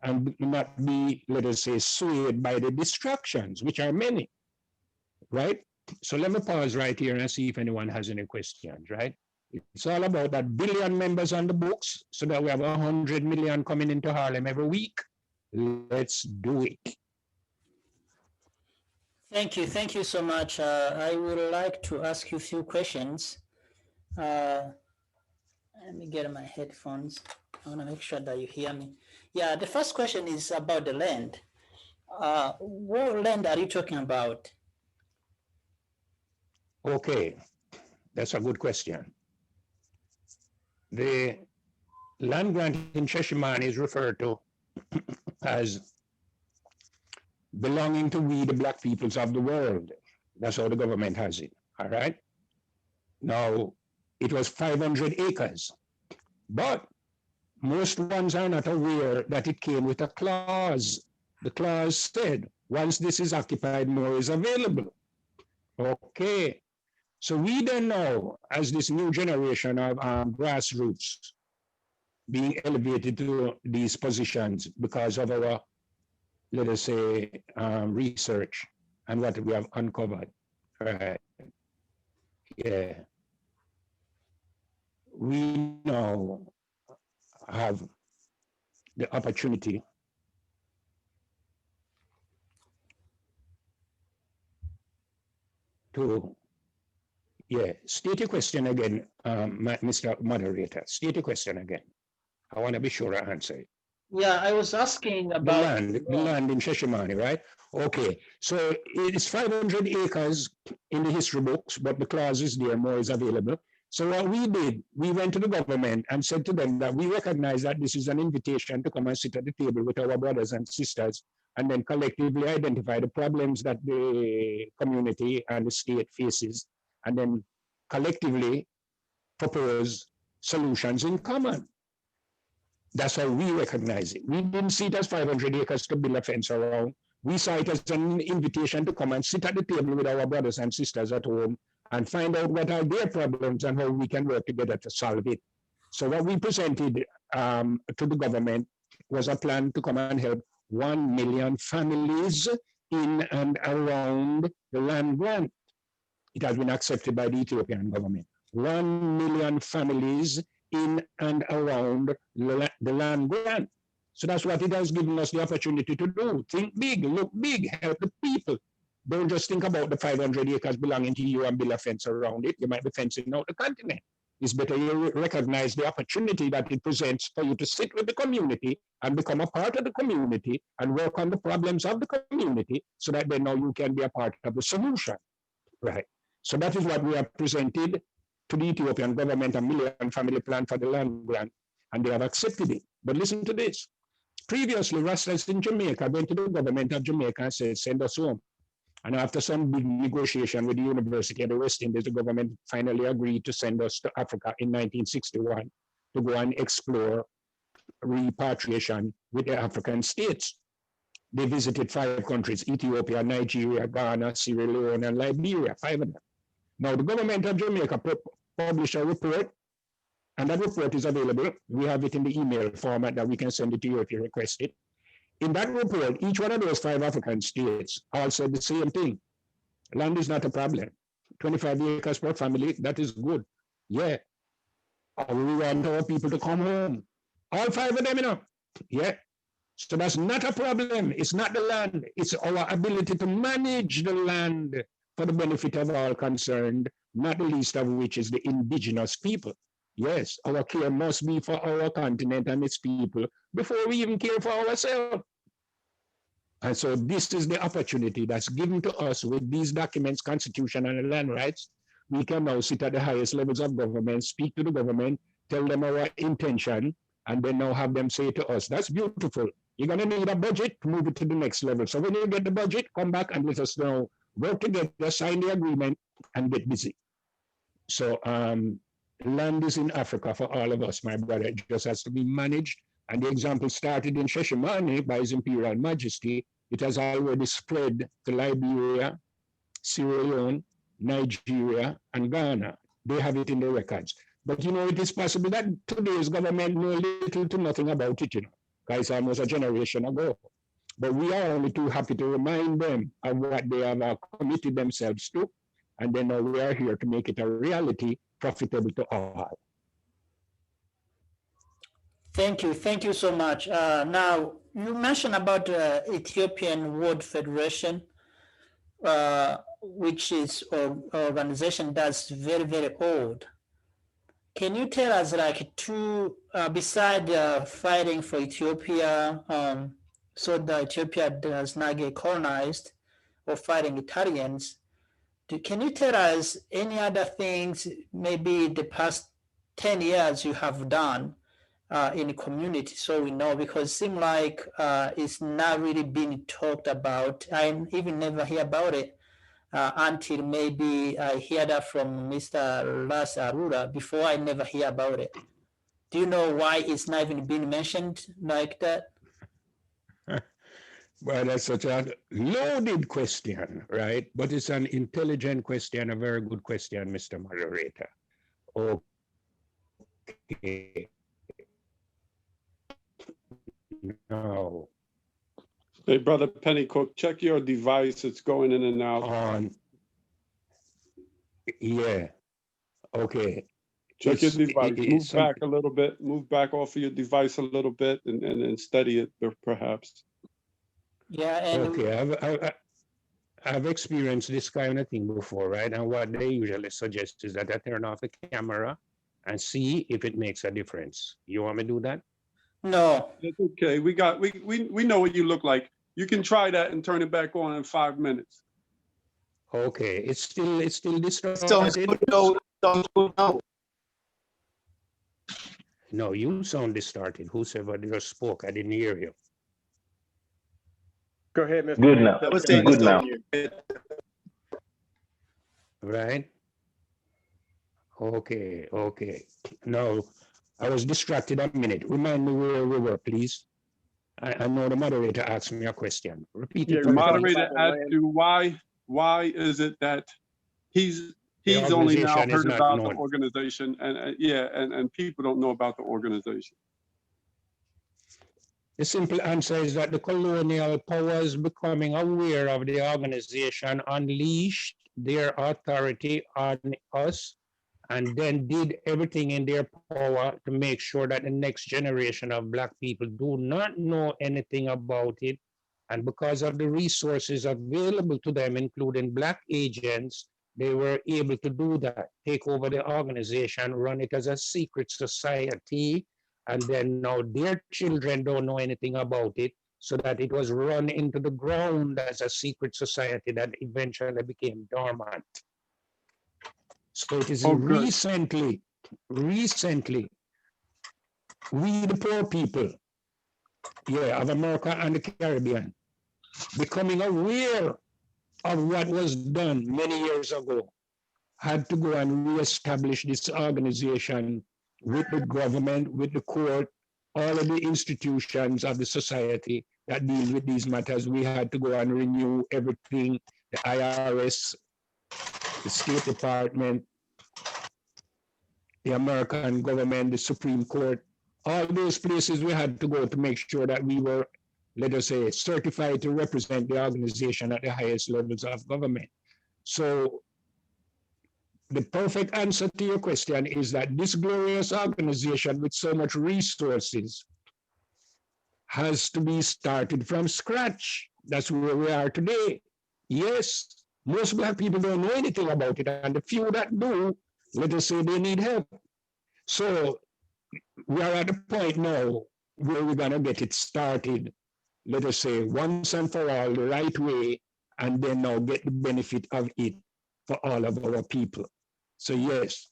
[SPEAKER 2] and not be, let us say, swayed by the distractions, which are many, right? So let me pause right here and see if anyone has any questions, right? It's all about that 1 billion members on the books so that we have 100 million coming into Harlem every week. Let's do it.
[SPEAKER 1] Thank you so much. I would like to ask you a few questions. Let me get my headphones. I want to make sure that you hear me. Yeah, the first question is about the land. What land are you talking about?
[SPEAKER 2] Okay, that's a good question. The land grant in Sheshimane is referred to as belonging to we, the black peoples of the world. That's how the government has it. All right. Now, it was 500 acres, but most ones are not aware that it came with a clause. The clause said, once this is occupied, more is available. Okay. So we don't know, as this new generation of grassroots being elevated to these positions because of our, let us say, research and what we have uncovered. Right. Yeah. We now have the opportunity to, state your question again, Mr. Moderator. State your question again. I want to be sure I answer it.
[SPEAKER 1] Yeah, I was asking about
[SPEAKER 2] The land in Sheshimane, right? Okay, so it's 500 acres in the history books, but the clause is there, more is available. So what we did, we went to the government and said to them that we recognize that this is an invitation to come and sit at the table with our brothers and sisters and then collectively identify the problems that the community and the state faces, and then collectively propose solutions in common. That's how we recognize it. We didn't see it as 500 acres to build a fence around. We saw it as an invitation to come and sit at the table with our brothers and sisters at home and find out what are their problems and how we can work together to solve it. So what we presented to the government was a plan to come and help 1 million families in and around the land grant. It has been accepted by the Ethiopian government. 1 million families in and around the land grant. So that's what it has given us the opportunity to do. Think big, look big, help the people. Don't just think about the 500 acres belonging to you and build a fence around it. You might be fencing out the continent. It's better you recognize the opportunity that it presents for you to sit with the community and become a part of the community and work on the problems of the community so that then now you can be a part of the solution. Right. So that is what we have presented to the Ethiopian government, a million family plan for the land grant, and they have accepted it. But listen to this. Previously, Rastas in Jamaica went to the government of Jamaica and said, send us home. And after some big negotiation with the University of the West Indies, the government finally agreed to send us to Africa in 1961 to go and explore repatriation with the African states. They visited 5 countries, Ethiopia, Nigeria, Ghana, Sierra Leone, and Liberia, 5 of them. Now, the government of Jamaica published a report, and that report is available. We have it in the email format that we can send it to you if you request it. In that report, each one of those 5 African states all said the same thing. Land is not a problem. 25 acres per family, that is good. Yeah. We want our people to come home. All 5 of them, you know. Yeah. So that's not a problem. It's not the land. It's our ability to manage the land for the benefit of all concerned, not the least of which is the indigenous people. Yes, our care must be for our continent and its people before we even care for ourselves. And so this is the opportunity that's given to us with these documents, constitution and land rights. We can now sit at the highest levels of government, speak to the government, tell them our intention, and then now have them say to us, that's beautiful. You're going to need a budget to move it to the next level. So when you get the budget, come back and let us know, work together, sign the agreement, and get busy. So land is in Africa for all of us, my brother. It just has to be managed. And the example started in Sheshimane by His Imperial Majesty. It has already spread to Liberia, Sierra Leone, Nigeria, and Ghana. They have it in the records. But you know, it is possible that today's government know little to nothing about it, you know, because almost a generation ago. But we are only too happy to remind them of what they have committed themselves to. And then we are here to make it a reality, profitable to all.
[SPEAKER 1] Thank you so much. Now, you mentioned about Ethiopian World Federation, which is an organization that's very, very old. Can you tell us, like, beside fighting for Ethiopia, so that Ethiopia does not get colonized, or fighting Italians, can you tell us any other things, maybe the past 10 years you have done in the community, so we know, because it seems like it's not really being talked about. I even never hear about it until maybe I hear that from Mr. Las Arura. Before, I never hear about it. Do you know why it's not even being mentioned like that?
[SPEAKER 2] Well, that's such a loaded question, right? But it's an intelligent question, a very good question, Mr. Moderator. Okay. Now,
[SPEAKER 3] Hey, Brother Pennycook, check your device. It's going in and out.
[SPEAKER 2] Yeah, okay.
[SPEAKER 3] Check your device. Move
[SPEAKER 2] some-
[SPEAKER 3] back a little bit. Move back off of your device a little bit and steady it perhaps.
[SPEAKER 1] Yeah, and
[SPEAKER 2] Okay, I've experienced this kind of thing before, right? And what they usually suggest is that I turn off the camera and see if it makes a difference. You want me to do that?
[SPEAKER 1] no.
[SPEAKER 3] It's okay. We know what you look like. You can try that and turn it back on in 5 minutes.
[SPEAKER 2] Okay, it's still distorted.
[SPEAKER 7] Sounds good now. Sounds good now.
[SPEAKER 2] No, you sound distorted. Whosoever just spoke, I didn't hear you.
[SPEAKER 5] Go ahead, Mr.
[SPEAKER 7] Good
[SPEAKER 5] Penny.
[SPEAKER 7] now.
[SPEAKER 5] Tell
[SPEAKER 7] I was
[SPEAKER 5] us
[SPEAKER 7] saying
[SPEAKER 5] about
[SPEAKER 7] good
[SPEAKER 5] it.
[SPEAKER 7] now.
[SPEAKER 2] Right? Okay. Now, I was distracted a minute. Remind me where we were, please. I know the moderator asked me a question. Repeat
[SPEAKER 5] Yeah,
[SPEAKER 2] it
[SPEAKER 3] The
[SPEAKER 2] for me,
[SPEAKER 5] moderator-
[SPEAKER 2] please.
[SPEAKER 3] moderator asked you why is it that he's
[SPEAKER 2] The
[SPEAKER 3] only now
[SPEAKER 2] organization is
[SPEAKER 3] heard
[SPEAKER 2] not
[SPEAKER 3] about the
[SPEAKER 2] known.
[SPEAKER 3] organization and people don't know about the organization.
[SPEAKER 2] The simple answer is that the colonial powers becoming aware of the organization unleashed their authority on us and then did everything in their power to make sure that the next generation of Black people do not know anything about it. And because of the resources available to them, including Black agents, they were able to do that, take over the organization, run it as a secret society, and then now their children don't know anything about it, so that it was run into the ground as a secret society that eventually became dormant. So it is
[SPEAKER 3] Oh, good.
[SPEAKER 2] recently, we the poor people, of America and the Caribbean, becoming aware of what was done many years ago, had to go and reestablish this organization with the government, with the court, all of the institutions of the society that deal with these matters. We had to go and renew everything, the IRS, the State Department, the American government, the Supreme Court, all those places we had to go to make sure that we were, let us say, certified to represent the organization at the highest levels of government. So the perfect answer to your question is that this glorious organization with so much resources has to be started from scratch. That's where we are today. Yes, most Black people don't know anything about it, and the few that do, let us say they need help. So we are at the point now where we're going to get it started, let us say, once and for all, the right way, and then now get the benefit of it for all of our people. So yes,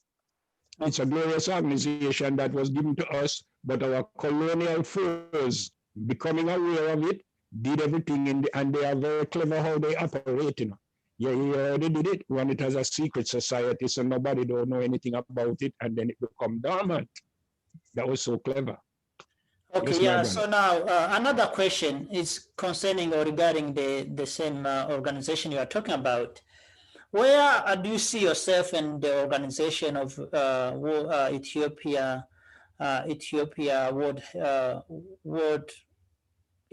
[SPEAKER 2] it's a glorious organization that was given to us, but our colonial foes, becoming aware of it, did everything, and they are very clever how they operate. Yeah, you already did it, run it as a secret society, so nobody don't know anything about it, and then it become dormant. That was so clever.
[SPEAKER 1] Okay,
[SPEAKER 2] Yes,
[SPEAKER 1] yeah.
[SPEAKER 2] my
[SPEAKER 1] So now another question is concerning or regarding the same organization you are talking about. Where do you see yourself in the organization of Ethiopia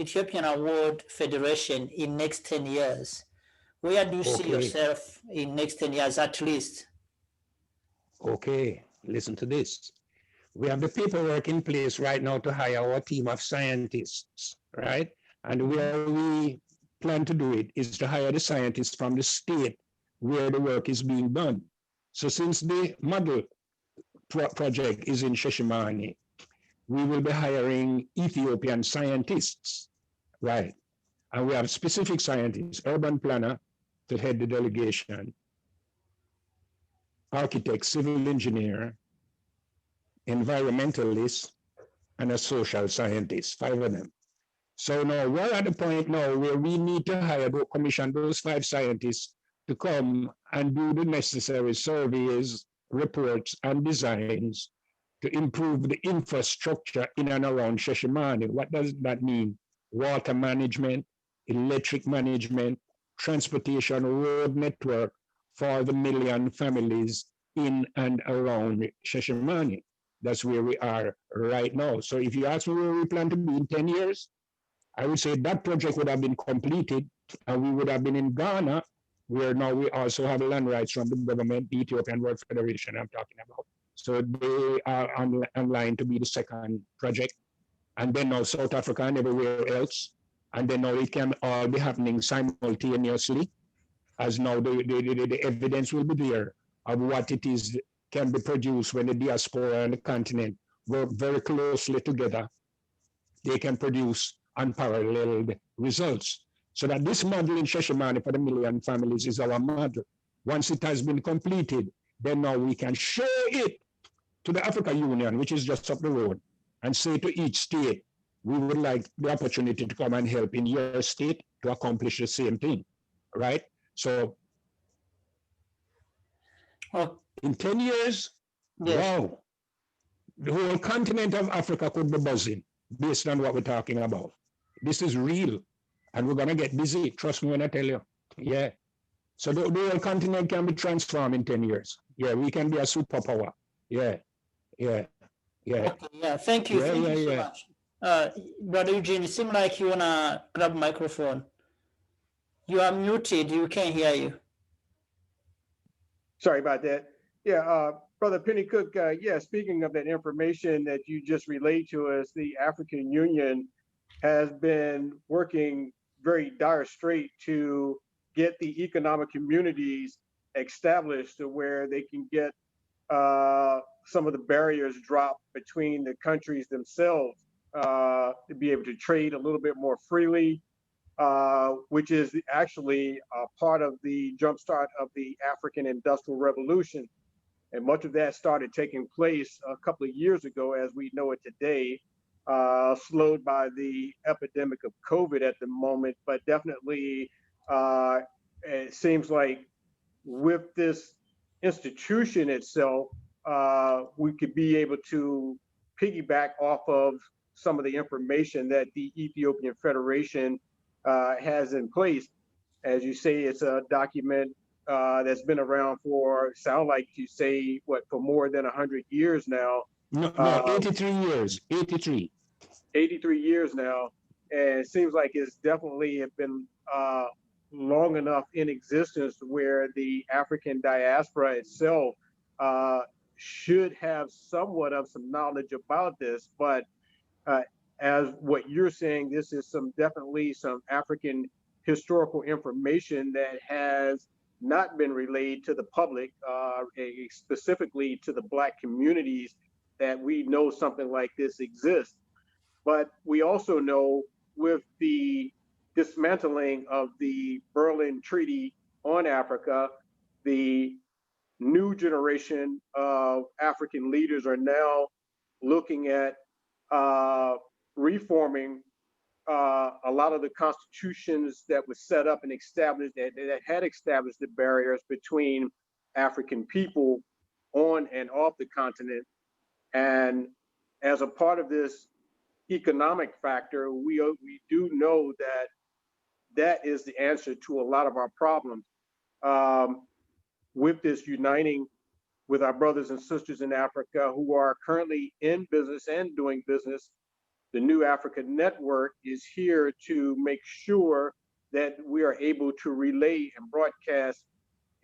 [SPEAKER 1] Ethiopian Award Federation in next 10 years? Where do you see
[SPEAKER 2] Okay.
[SPEAKER 1] yourself in next 10 years at least?
[SPEAKER 2] Okay, listen to this. We have the paperwork in place right now to hire our team of scientists, right? And where we plan to do it is to hire the scientists from the state where the work is being done. So since the model project is in Sheshimane, we will be hiring Ethiopian scientists, right? And we have specific scientists, urban planner to head the delegation, architect, civil engineer, environmentalist, and a social scientist, 5 of them. So now we're at the point now where we need to hire, commission those 5 scientists to come and do the necessary surveys, reports, and designs to improve the infrastructure in and around Sheshimane. What does that mean? Water management, electric management, transportation, road network for the million families in and around Sheshimane. That's where we are right now. So if you ask me where we plan to be in 10 years, I would say that project would have been completed and we would have been in Ghana, where now we also have land rights from the government, the Ethiopian World Federation I'm talking about. So they are online to be the second project. And then now South Africa and everywhere else. And then now it can all be happening simultaneously, as now the evidence will be there of what it is can be produced when the diaspora and the continent work very closely together. They can produce unparalleled results. So that this model in Sheshimane for the million families is our model. Once it has been completed, then now we can show it to the Africa Union, which is just up the road, and say to each state, we would like the opportunity to come and help in your state to accomplish the same thing, right? So in 10 years,
[SPEAKER 1] Yes.
[SPEAKER 2] wow, the whole continent of Africa could be buzzing based on what we're talking about. This is real, and we're gonna get busy. Trust me when I tell you. Yeah. So the whole continent can be transformed in 10 years. Yeah, we can be a superpower. Yeah, yeah, yeah.
[SPEAKER 1] Okay, yeah, thank you. Thank you so much. Brother Eugene, it seems like you wanna grab microphone. You are muted, you can't hear you.
[SPEAKER 5] Sorry about that. Yeah, Brother Penny Cook, yeah, speaking of that information that you just relayed to us, the African Union has been working very dire straight to get the economic communities established to where they can get some of the barriers dropped between the countries themselves to be able to trade a little bit more freely, which is actually part of the jumpstart of the African Industrial Revolution. And much of that started taking place a couple of years ago, as we know it today, slowed by the epidemic of COVID at the moment. But definitely, it seems like with this institution itself, we could be able to piggyback off of some of the information that the Ethiopian Federation has in place. As you say, it's a document that's been around for, sound like you say, what, for more than 100 years now.
[SPEAKER 2] No, 83 years, 83.
[SPEAKER 5] 83 years now. And it seems like it's definitely been long enough in existence where the African diaspora itself should have somewhat of some knowledge about this. But as what you're saying, this is definitely some African historical information that has not been relayed to the public, specifically to the Black communities, that we know something like this exists. But we also know with the dismantling of the Berlin Treaty on Africa, the new generation of African leaders are now looking at reforming a lot of the constitutions that was set up and established that had established the barriers between African people on and off the continent. And as a part of this economic factor, we do know that that is the answer to a lot of our problems. With this uniting with our brothers and sisters in Africa who are currently in business and doing business, the New Africa Network is here to make sure that we are able to relay and broadcast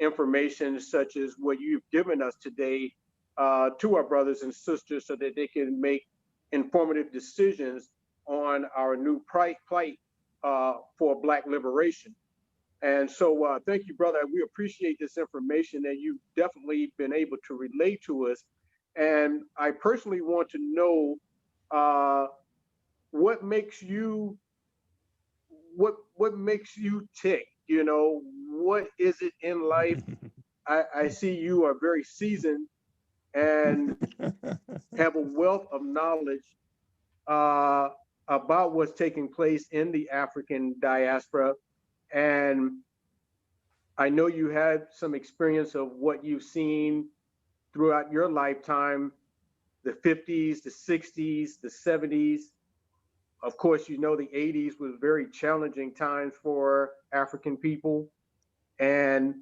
[SPEAKER 5] information such as what you've given us today to our brothers and sisters so that they can make informative decisions on our new plight for Black liberation. And so thank you, brother. We appreciate this information that you've definitely been able to relate to us. And I personally want to know what makes you what makes you tick? You know, what is it in life? I see you are very seasoned and have a wealth of knowledge uh, about what's taking place in the African diaspora. And I know you had some experience of what you've seen throughout your lifetime, the 50s, the 60s, the 70s. Of course, you know the 80s was very challenging times for African people. And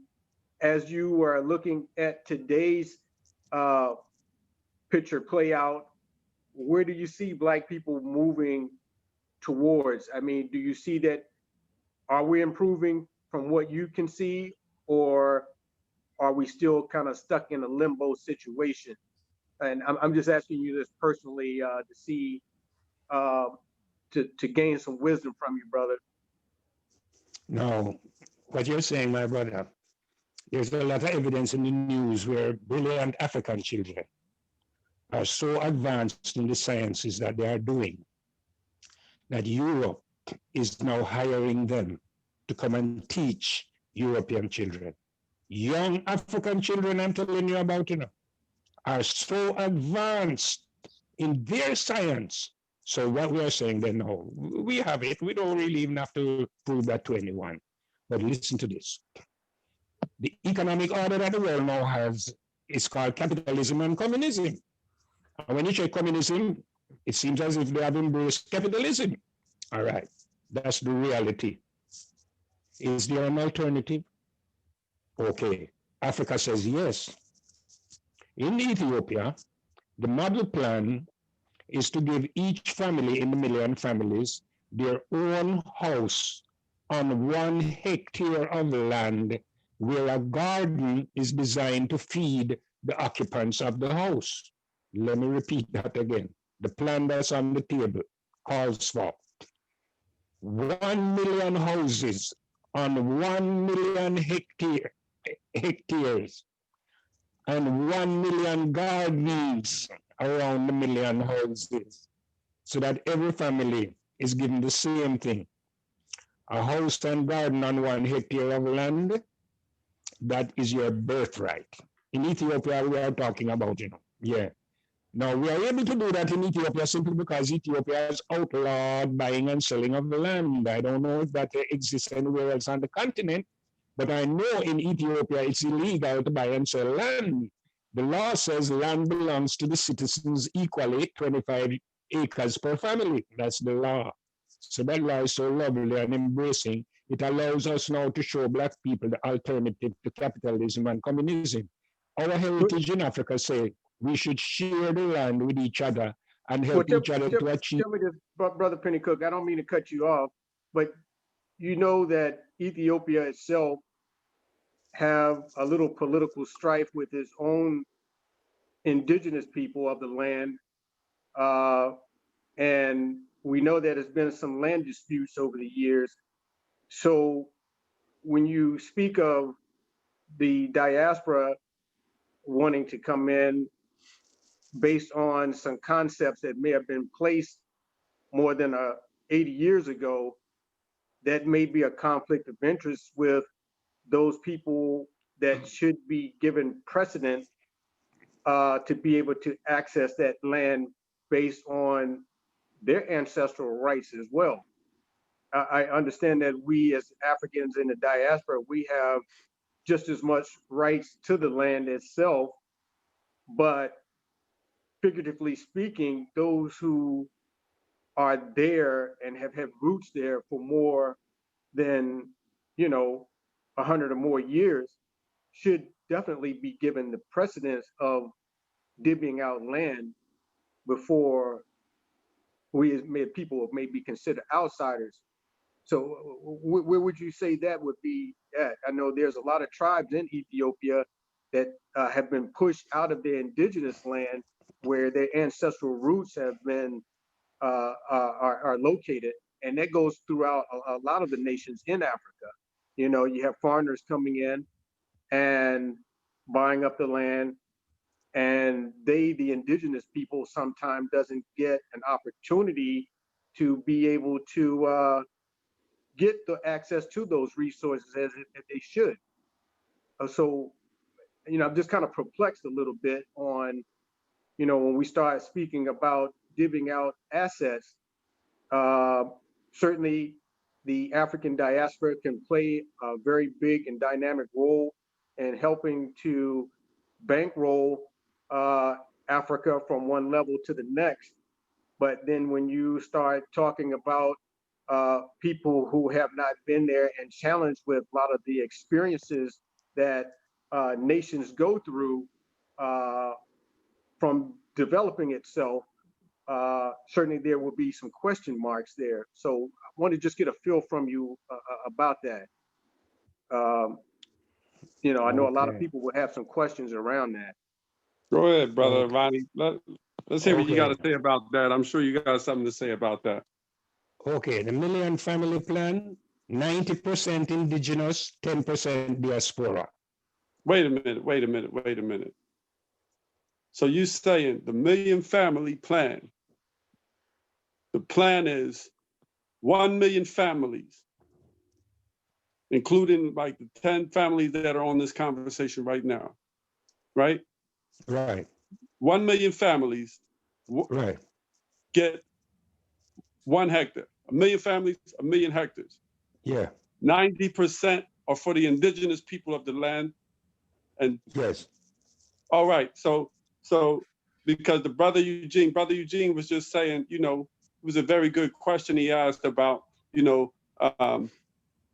[SPEAKER 5] as you are looking at today's uh, picture play out, where do you see Black people moving towards? I mean, do you see that, are we improving from what you can see, or are we still kind of stuck in a limbo situation? And I'm just asking you this personally to see, uh, to gain some wisdom from you, brother.
[SPEAKER 2] No, what you're saying, my brother, there's a lot of evidence in the news where brilliant African children are so advanced in the sciences that they are doing that Europe is now hiring them to come and teach European children. Young African children, I'm telling you about, are so advanced in their science. So what we are saying then, no, we have it. We don't really even have to prove that to anyone. But listen to this. The economic order that the world now has is called capitalism and communism. And when you say communism, it seems as if they have embraced capitalism. All right, that's the reality. Is there an alternative? Okay, Africa says yes. In Ethiopia, the model plan is to give each family in the million families their own house on 1 hectare of land where a garden is designed to feed the occupants of the house. Let me repeat that again. The plan that's on the table calls for 1 million houses on 1 million hectares and 1 million gardens around the million houses, so that every family is given the same thing. A house and garden on 1 hectare of land, that is your birthright. In Ethiopia, we are talking about, yeah. Now, we are able to do that in Ethiopia simply because Ethiopia has outlawed buying and selling of the land. I don't know if that exists anywhere else on the continent, but I know in Ethiopia it's illegal to buy and sell land. The law says land belongs to the citizens equally, 25 acres per family. That's the law. So that law is so lovely and embracing. It allows us now to show Black people the alternative to capitalism and communism. Our heritage in Africa say we should share the land with each other and
[SPEAKER 5] Well,
[SPEAKER 2] help each other to achieve.
[SPEAKER 5] tell me this, brother Penny Cook. I don't mean to cut you off, but you know that Ethiopia itself have a little political strife with its own indigenous people of the land. And we know that there's been some land disputes over the years. So when you speak of the diaspora wanting to come in based on some concepts that may have been placed more than 80 years ago, that may be a conflict of interest with those people that should be given precedent to be able to access that land based on their ancestral rights as well. I understand that we as Africans in the diaspora, we have just as much rights to the land itself, but figuratively speaking, those who are there and have had roots there for more than, 100 or more years should definitely be given the precedence of divvying out land before we as people may be considered outsiders. So where would you say that would be at? I know there's a lot of tribes in Ethiopia, that have been pushed out of their indigenous land where their ancestral roots have been are located, and that goes throughout a lot of the nations in Africa. You know, you have foreigners coming in and buying up the land, and the indigenous people, sometimes doesn't get an opportunity to be able to get the access to those resources as they should. So, you know, I'm just kind of perplexed a little bit on, you know, when we start speaking about divvying out assets. Uh, Certainly, the African diaspora can play a very big and dynamic role in helping to bankroll Africa from one level to the next. But then when you start talking about people who have not been there and challenged with a lot of the experiences that nations go through from developing itself, certainly there will be some question marks there. So I want to just get a feel from you about that. You know, I know a lot of
[SPEAKER 2] Okay.
[SPEAKER 5] people will have some questions around that.
[SPEAKER 3] Go ahead, brother
[SPEAKER 2] Okay.
[SPEAKER 3] Ronnie. Let's hear what you got
[SPEAKER 2] Okay.
[SPEAKER 3] to say about that. I'm sure you got something to say about that.
[SPEAKER 2] Okay, the Million Family Plan, 90% indigenous, 10% diaspora.
[SPEAKER 3] Wait a minute. So you saying the Million Family Plan, the plan is 1 million families, including like the 10 families that are on this conversation right now, right?
[SPEAKER 2] Right,
[SPEAKER 3] 1 million families
[SPEAKER 2] right.
[SPEAKER 3] get 1 hectare. 1 million families, 1 million hectares.
[SPEAKER 2] Yeah,
[SPEAKER 3] 90% are for the indigenous people of the land. And
[SPEAKER 2] yes.
[SPEAKER 3] all right, so because the brother Eugene was just saying, you know, it was a very good question he asked about, you know,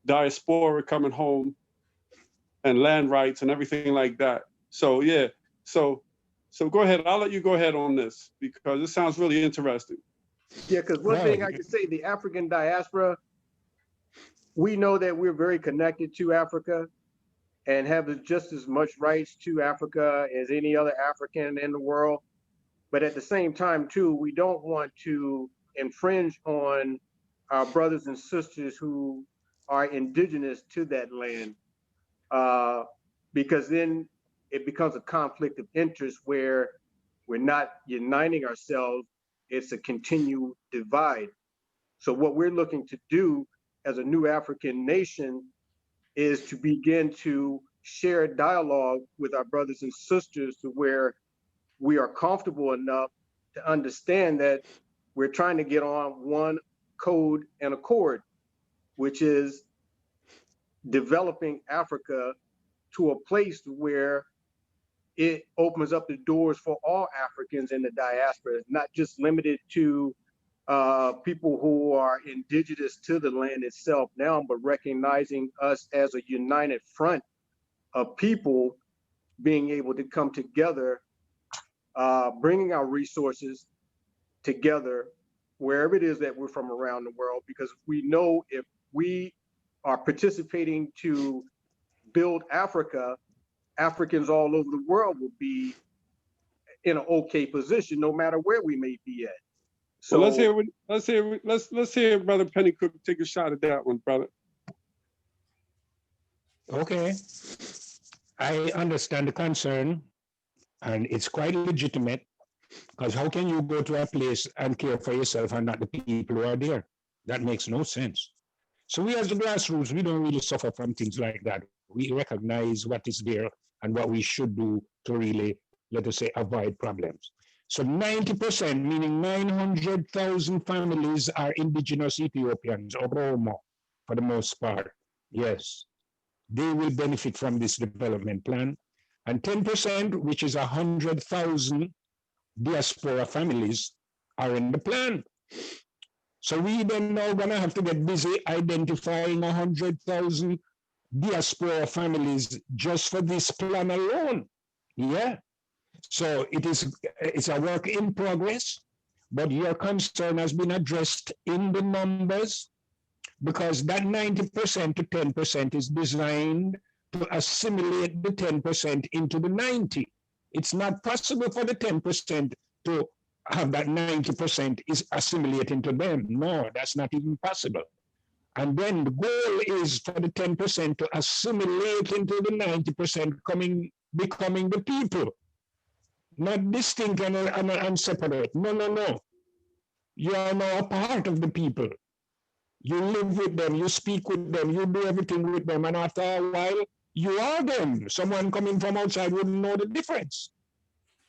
[SPEAKER 3] diaspora coming home and land rights and everything like that. So yeah, so go ahead. I'll let you go ahead on this because it sounds really interesting.
[SPEAKER 5] Yeah, because one thing I
[SPEAKER 2] Right.
[SPEAKER 5] can say, the African diaspora, we know that we're very connected to Africa and have just as much rights to Africa as any other African in the world. But at the same time, too, we don't want to infringe on our brothers and sisters who are indigenous to that land, because then it becomes a conflict of interest where we're not uniting ourselves. It's a continued divide. So what we're looking to do as a new African nation is to begin to share dialogue with our brothers and sisters to where we are comfortable enough to understand that we're trying to get on one code and accord, which is developing Africa to a place where it opens up the doors for all Africans in the diaspora, not just limited to people who are indigenous to the land itself now, but recognizing us as a united front of people being able to come together, bringing our resources together wherever it is that we're from around the world, because we know if we are participating to build Africa, Africans all over the world will be in an okay position, no matter where we may be at. So
[SPEAKER 3] Well, let's hear Brother Pennycook take a shot at that one, brother.
[SPEAKER 2] Okay. I understand the concern, and it's quite legitimate, because how can you go to a place and care for yourself and not the people who are there? That makes no sense. So we as the grassroots, we don't really suffer from things like that. We recognize what is there and what we should do to really, let us say, avoid problems. So 90%, meaning 900,000 families are indigenous Ethiopians, or Oromo, for the most part. Yes, they will benefit from this development plan. And 10%, which is 100,000 diaspora families, are in the plan. So we then now gonna have to get busy identifying 100,000 diaspora families just for this plan alone. Yeah. So it's a work in progress, but your concern has been addressed in the numbers, because that 90% to 10% is designed to assimilate the 10% into the 90. It's not possible for the 10% to have that 90% is assimilate into them. No, that's not even possible. And then the goal is for the 10% to assimilate into the 90%, becoming the people, not distinct and separate. No, no, no. You are now a part of the people. You live with them, you speak with them, you do everything with them, and after a while, you are them. Someone coming from outside wouldn't know the difference.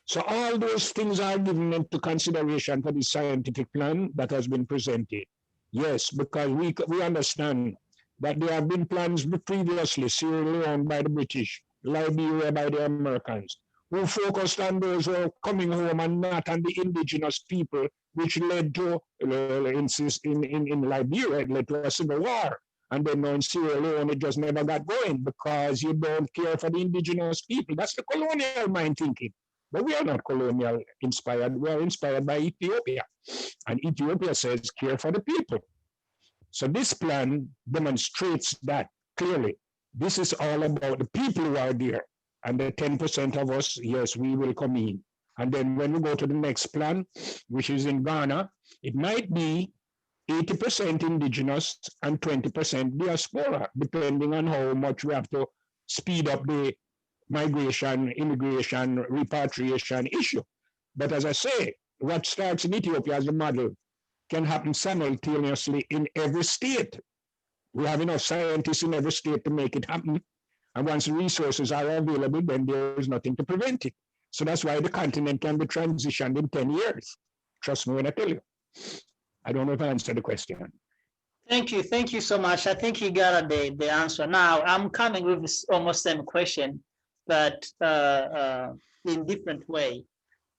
[SPEAKER 2] So all those things are given into consideration for the scientific plan that has been presented. Yes, because we understand that there have been plans previously, Sierra Leone by the British, Liberia by the Americans, who focused on those who are coming home and not on the indigenous people, which led to, in Liberia, it led to a civil war. And then in Sierra Leone, it just never got going because you don't care for the indigenous people. That's the colonial mind thinking. But we are not colonial inspired. We are inspired by Ethiopia. And Ethiopia says, care for the people. So this plan demonstrates that clearly. This is all about the people who are there. And the 10% of us, yes, we will come in. And then when we go to the next plan, which is in Ghana, it might be 80% indigenous and 20% diaspora, depending on how much we have to speed up the migration, immigration, repatriation issue. But as I say, what starts in Ethiopia as a model can happen simultaneously in every state. We have enough scientists in every state to make it happen. And once the resources are available, then there is nothing to prevent it. So that's why the continent can be transitioned in 10 years. Trust me when I tell you. I don't know if I answered the question.
[SPEAKER 1] Thank you so much. I think you got the answer. Now, I'm coming with almost same question, but in different way.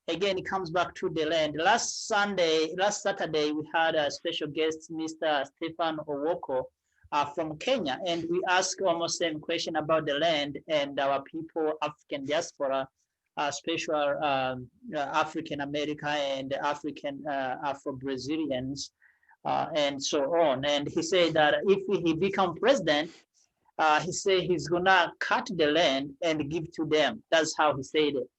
[SPEAKER 1] Again, it comes back to the land. Last Saturday, we had a special guest, Mr. Stephen Owoko from Kenya, and we asked almost same question about the land and our people, African diaspora, special African American and African Afro-Brazilians, and so on. And he said that if he become president, he said he's gonna cut the land and give to them. That's how he said it.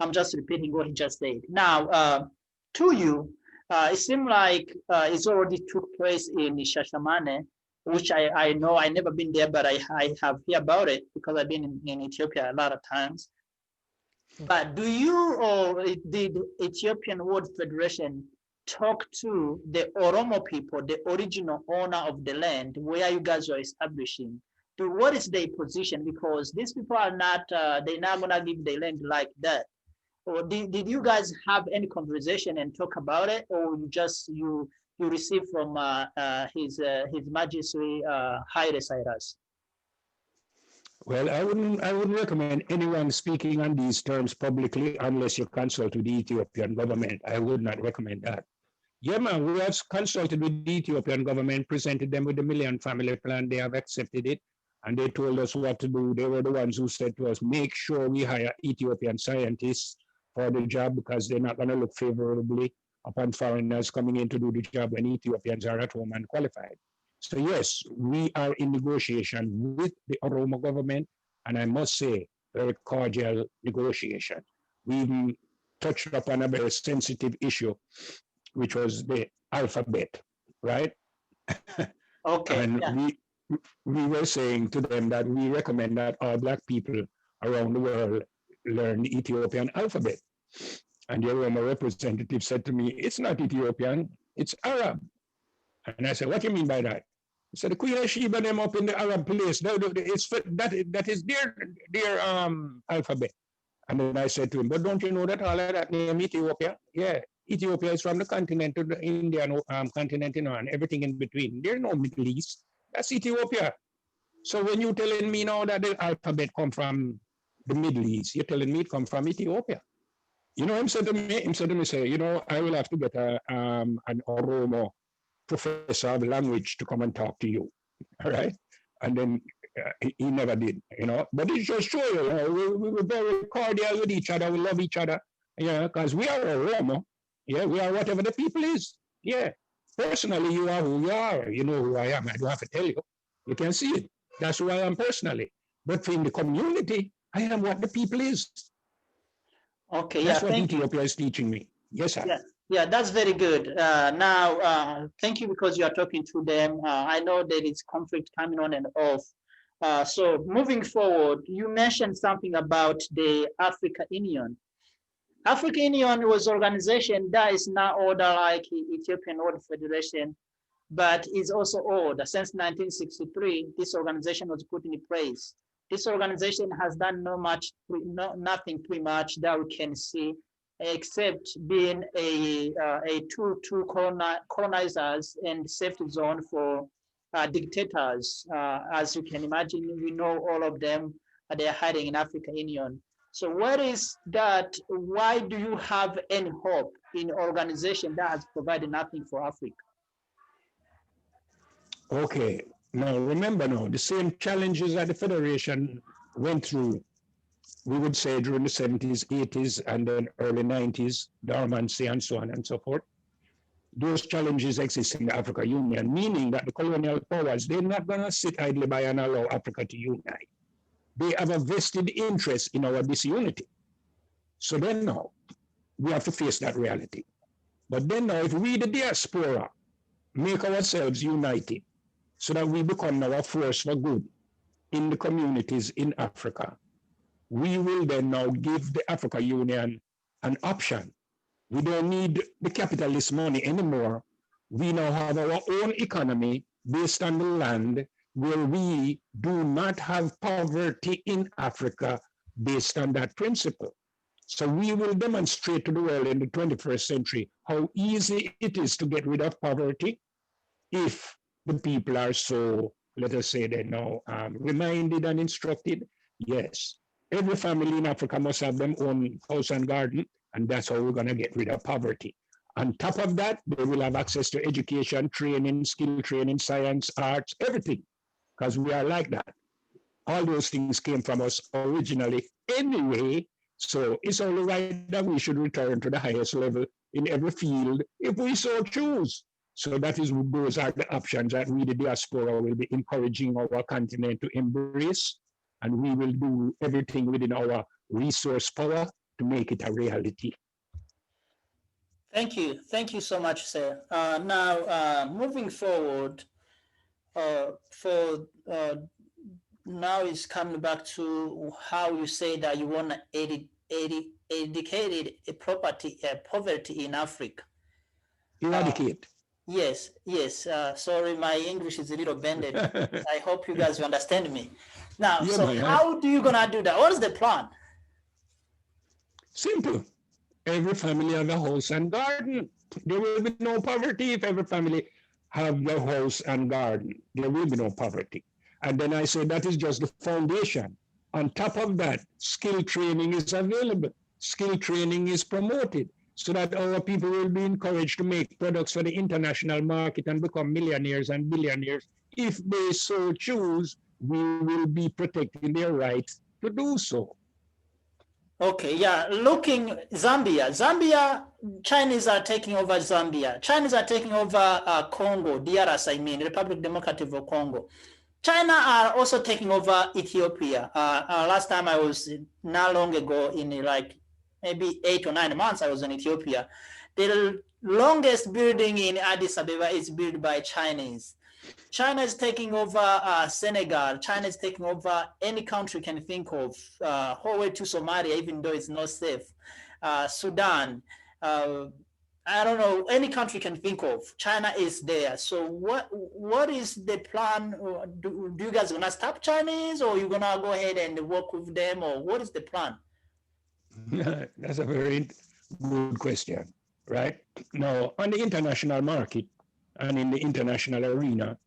[SPEAKER 1] I'm just repeating what he just said. Now, to you, it seems like it's already took place in Shashamane, which I know I never been there, but I have heard about it because I've been in Ethiopia a lot of times. But do you or did Ethiopian World Federation talk to the Oromo people, the original owner of the land where you guys are establishing? What is their position? Because these people are not, they're not gonna give the land like that. Or did you guys have any conversation and talk about it, or you received from His Majesty Haile Cyrus?
[SPEAKER 2] Well, I wouldn't recommend anyone speaking on these terms publicly unless you consult with the Ethiopian government. I would not recommend that. Yeah, man, we have consulted with the Ethiopian government, presented them with the Million Family Plan. They have accepted it, and they told us what to do. They were the ones who said to us, make sure we hire Ethiopian scientists for the job because they're not going to look favorably upon foreigners coming in to do the job when Ethiopians are at home and qualified. So yes, we are in negotiation with the Oromo government, and I must say, very cordial negotiation. We even touched upon a very sensitive issue, which was the alphabet, right?
[SPEAKER 1] Okay.
[SPEAKER 2] And
[SPEAKER 1] yeah.
[SPEAKER 2] we were saying to them that we recommend that all Black people around the world learn the Ethiopian alphabet. And the Oromo representative said to me, it's not Ethiopian, it's Arab. And I said, what do you mean by that? He said, the Queen of Sheba them up in the Arab place. That is their alphabet. And then I said to him, but don't you know that all of that name Ethiopia? Yeah, Ethiopia is from the continent to the Indian continent, and everything in between. There's no Middle East. That's Ethiopia. So when you're telling me now that the alphabet come from the Middle East, you're telling me it come from Ethiopia. You know, him said to me, say, you know, I will have to get an Oromo professor of language to come and talk to you, all right? And then he never did, you know. But it just shows you, we were very cordial with each other. We love each other, yeah, because we are Oromo. Yeah, we are whatever the people is. Yeah, personally, you are who you are. You know who I am. I don't have to tell you. You can see it. That's who I am personally. But in the community, I am what the people is.
[SPEAKER 1] Okay, yeah,
[SPEAKER 2] That's what
[SPEAKER 1] thank you.
[SPEAKER 2] Ethiopia is teaching me. Yes, sir.
[SPEAKER 1] Yeah, yeah, that's very good. Now, thank you because you are talking to them. I know there is conflict coming on and off. So moving forward, you mentioned something about the Africa Union. African Union was organization that is now order like Ethiopian World Federation, but is also old. Since 1963, this organization was put in place. This organization has done nothing pretty much that we can see, except being a two colonizers and safety zone for dictators. As you can imagine, we know all of them. They are hiding in African Union. So what is that? Why do you have any hope in an organization that has provided nothing for Africa?
[SPEAKER 2] Okay. Now, remember now, the same challenges that the Federation went through, we would say during the 70s, 80s, and then early 90s, dormancy and so on and so forth. Those challenges exist in the Africa Union, meaning that the colonial powers, they're not going to sit idly by and allow Africa to unite. They have a vested interest in our disunity. So then now, we have to face that reality. But then now, if we, the diaspora, make ourselves united so that we become now a force for good in the communities in Africa, we will then now give the Africa Union an option. We don't need the capitalist money anymore. We now have our own economy based on the land where we do not have poverty in Africa based on that principle. So we will demonstrate to the world in the 21st century how easy it is to get rid of poverty if the people are so, let us say, they're now reminded and instructed. Yes, every family in Africa must have their own house and garden, and that's how we're going to get rid of poverty. On top of that, they will have access to education, training, skill training, science, arts, everything, because we are like that. All those things came from us originally anyway, so it's only right that we should return to the highest level in every field if we so choose. So those are the options that we, the diaspora, will be encouraging our continent to embrace, and we will do everything within our resource power to make it a reality.
[SPEAKER 1] Thank you so much, sir. Now, moving forward, for now is coming back to how you say that you want to eradicate poverty in Africa.
[SPEAKER 2] Eradicate.
[SPEAKER 1] Yes. Sorry, my English is a little bended. I hope you guys understand me. Now,
[SPEAKER 2] Yeah,
[SPEAKER 1] so how do you gonna do that? What is the plan?
[SPEAKER 2] Simple. Every family have a house and garden. There will be no poverty if every family have their house and garden. There will be no poverty. And then I say that is just the foundation. On top of that, skill training is available. Skill training is promoted so that our people will be encouraged to make products for the international market and become millionaires and billionaires. If they so choose, we will be protecting their rights to do so.
[SPEAKER 1] Okay, yeah, looking Zambia, Chinese are taking over Zambia. Chinese are taking over Congo, DRC, I mean, Republic Democratic of Congo. China are also taking over Ethiopia. Last time I was not long ago, in like maybe 8 or 9 months, I was in Ethiopia. The longest building in Addis Ababa is built by Chinese. China is taking over Senegal. China is taking over any country you can think of, whole way to Somalia, even though it's not safe. Sudan, I don't know, any country you can think of. China is there. So what is the plan? Do you guys gonna stop Chinese, or you gonna go ahead and work with them, or what is the plan?
[SPEAKER 2] That's a very good question, right? Now, on the international market and in the international arena,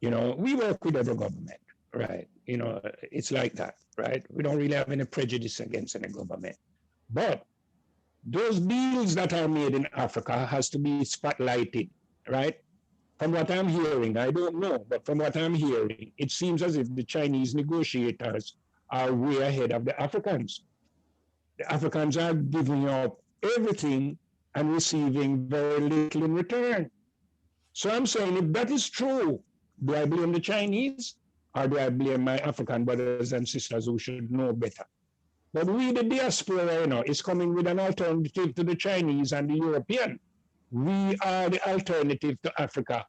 [SPEAKER 2] we work with every government, right? It's like that, right? We don't really have any prejudice against any government. But those deals that are made in Africa has to be spotlighted, right? From what I'm hearing, I don't know, but from what I'm hearing, it seems as if the Chinese negotiators are way ahead of the Africans. The Africans are giving up everything and receiving very little in return. So I'm saying if that is true, do I blame the Chinese? or do I blame my African brothers and sisters who should know better? But we, the diaspora, is coming with an alternative to the Chinese and the European. We are the alternative to Africa.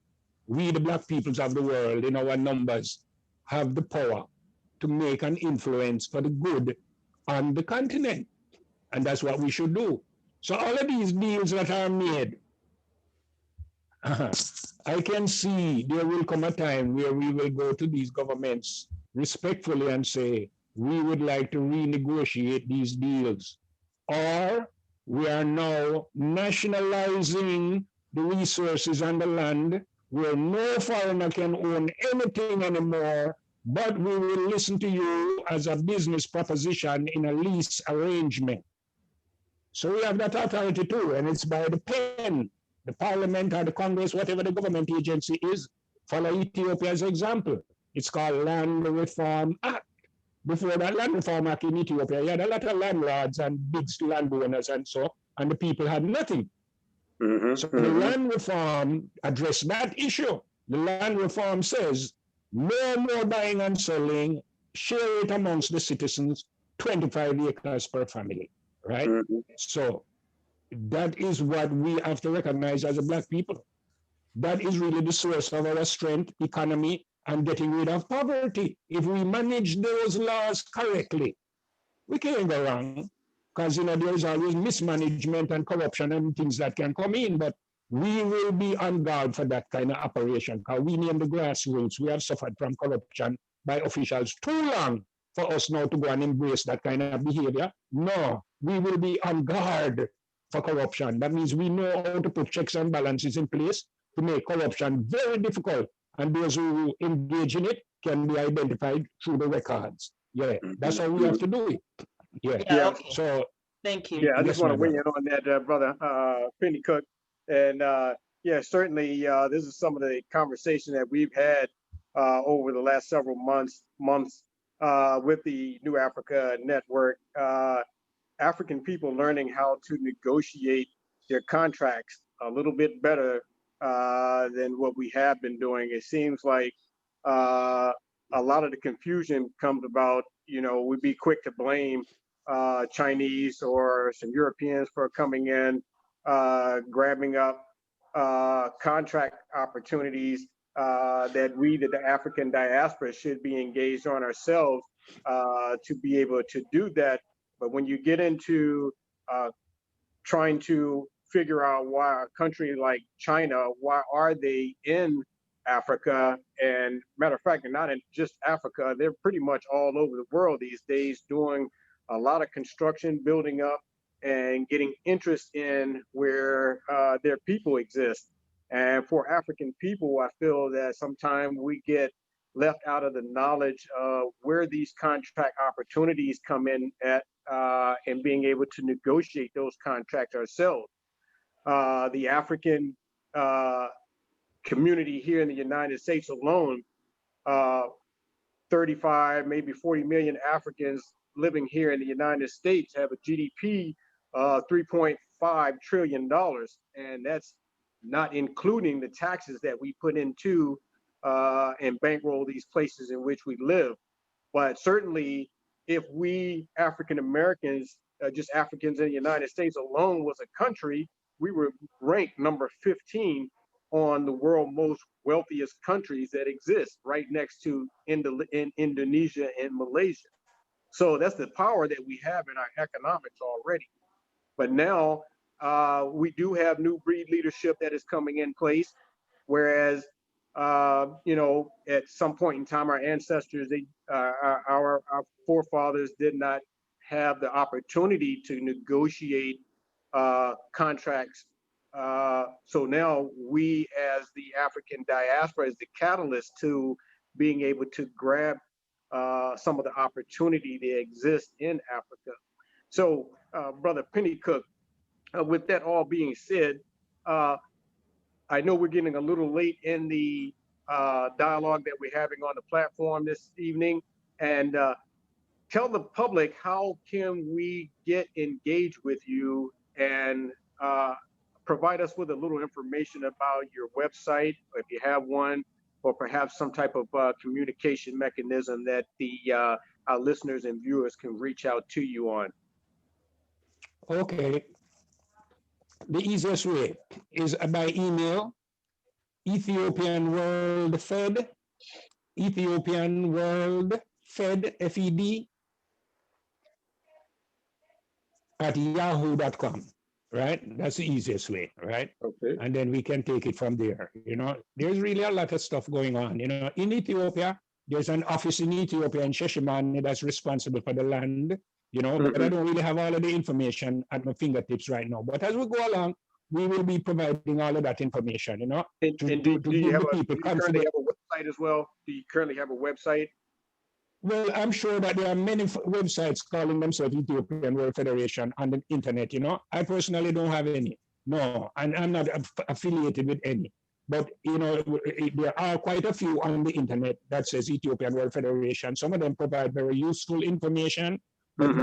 [SPEAKER 2] We, the black peoples of the world, in our numbers, have the power to make an influence for the good on the continent. And that's what we should do. So all of these deals that are made, I can see there will come a time where we will go to these governments respectfully and say, we would like to renegotiate these deals. Or we are now nationalizing the resources and the land where no foreigner can own anything anymore, but we will listen to you as a business proposition in a lease arrangement. So we have that authority too, and it's by the pen. The parliament or the Congress, whatever the government agency is, follow Ethiopia's example. It's called Land Reform Act. Before that Land Reform Act in Ethiopia, you had a lot of landlords and big landowners and the people had nothing. So the land reform addressed that issue. The land reform says no more buying and selling, share it amongst the citizens, 25 acres per family, right? So that is what we have to recognize as a black people. That is really the source of our strength, economy, and getting rid of poverty. If we manage those laws correctly, we can't go wrong. Because there is always mismanagement and corruption and things that can come in, but we will be on guard for that kind of operation. Because we name the grassroots, we have suffered from corruption by officials too long for us now to go and embrace that kind of behavior. No, we will be on guard for corruption. That means we know how to put checks and balances in place to make corruption very difficult. And those who engage in it can be identified through the records. Yeah, that's how we have to do it. Yeah.
[SPEAKER 1] Yeah, okay.
[SPEAKER 2] So
[SPEAKER 1] Thank you.
[SPEAKER 5] Yeah, I just
[SPEAKER 2] yes,
[SPEAKER 5] want
[SPEAKER 2] my
[SPEAKER 5] to weigh
[SPEAKER 2] brother.
[SPEAKER 5] in on that, brother Penny Cook. And yeah, certainly this is some of the conversation that we've had over the last several months with the New Africa Network. African people learning how to negotiate their contracts a little bit better than what we have been doing. It seems like a lot of the confusion comes about, we'd be quick to blame Chinese or some Europeans for coming in, grabbing up contract opportunities that we, the African diaspora, should be engaged on ourselves to be able to do that. But when you get into trying to figure out why a country like China, why are they in Africa? And matter of fact, they're not in just Africa, they're pretty much all over the world these days doing a lot of construction, building up and getting interest in where their people exist. And for African people, I feel that sometimes we get left out of the knowledge of where these contract opportunities come in at and being able to negotiate those contracts ourselves. The African community here in the United States alone, 35, maybe 40 million Africans living here in the United States have a GDP $3.5 trillion. And that's not including the taxes that we put into and bankroll these places in which we live. But certainly, if we African Americans, just Africans in the United States alone was a country, we were ranked number 15 on the world most wealthiest countries that exist, right next to Indonesia and Malaysia. So that's the power that we have in our economics already. But now we do have new breed leadership that is coming in place, whereas at some point in time, our ancestors, our forefathers did not have the opportunity to negotiate contracts. So now we, as the African diaspora, is the catalyst to being able to grab some of the opportunity that exists in Africa. So, Brother Pennycook, with that all being said, I know we're getting a little late in the dialogue that we're having on the platform this evening, and tell the public, how can we get engaged with you and provide us with a little information about your website, if you have one, or perhaps some type of communication mechanism that our listeners and viewers can reach out to you on?
[SPEAKER 2] Okay. The easiest way is by email, Ethiopian World Fed, Ethiopian World Fed, FED, at yahoo.com, right? That's the easiest way, right?
[SPEAKER 5] Okay.
[SPEAKER 2] And then we can take it from there. There's really a lot of stuff going on. In Ethiopia, there's an office in Ethiopia in Sheshimane that's responsible for the land, but I don't really have all of the information at my fingertips right now. But as we go along, we will be providing all of that information,
[SPEAKER 5] And
[SPEAKER 2] to
[SPEAKER 5] do
[SPEAKER 2] give
[SPEAKER 5] you
[SPEAKER 2] the people
[SPEAKER 5] currently
[SPEAKER 2] confidence.
[SPEAKER 5] have a website as well? Do you currently have a website?
[SPEAKER 2] Well, I'm sure that there are many websites calling themselves Ethiopian World Federation on the internet. I personally don't have any. No, and I'm not affiliated with any. But there are quite a few on the internet that says Ethiopian World Federation. Some of them provide very useful information, but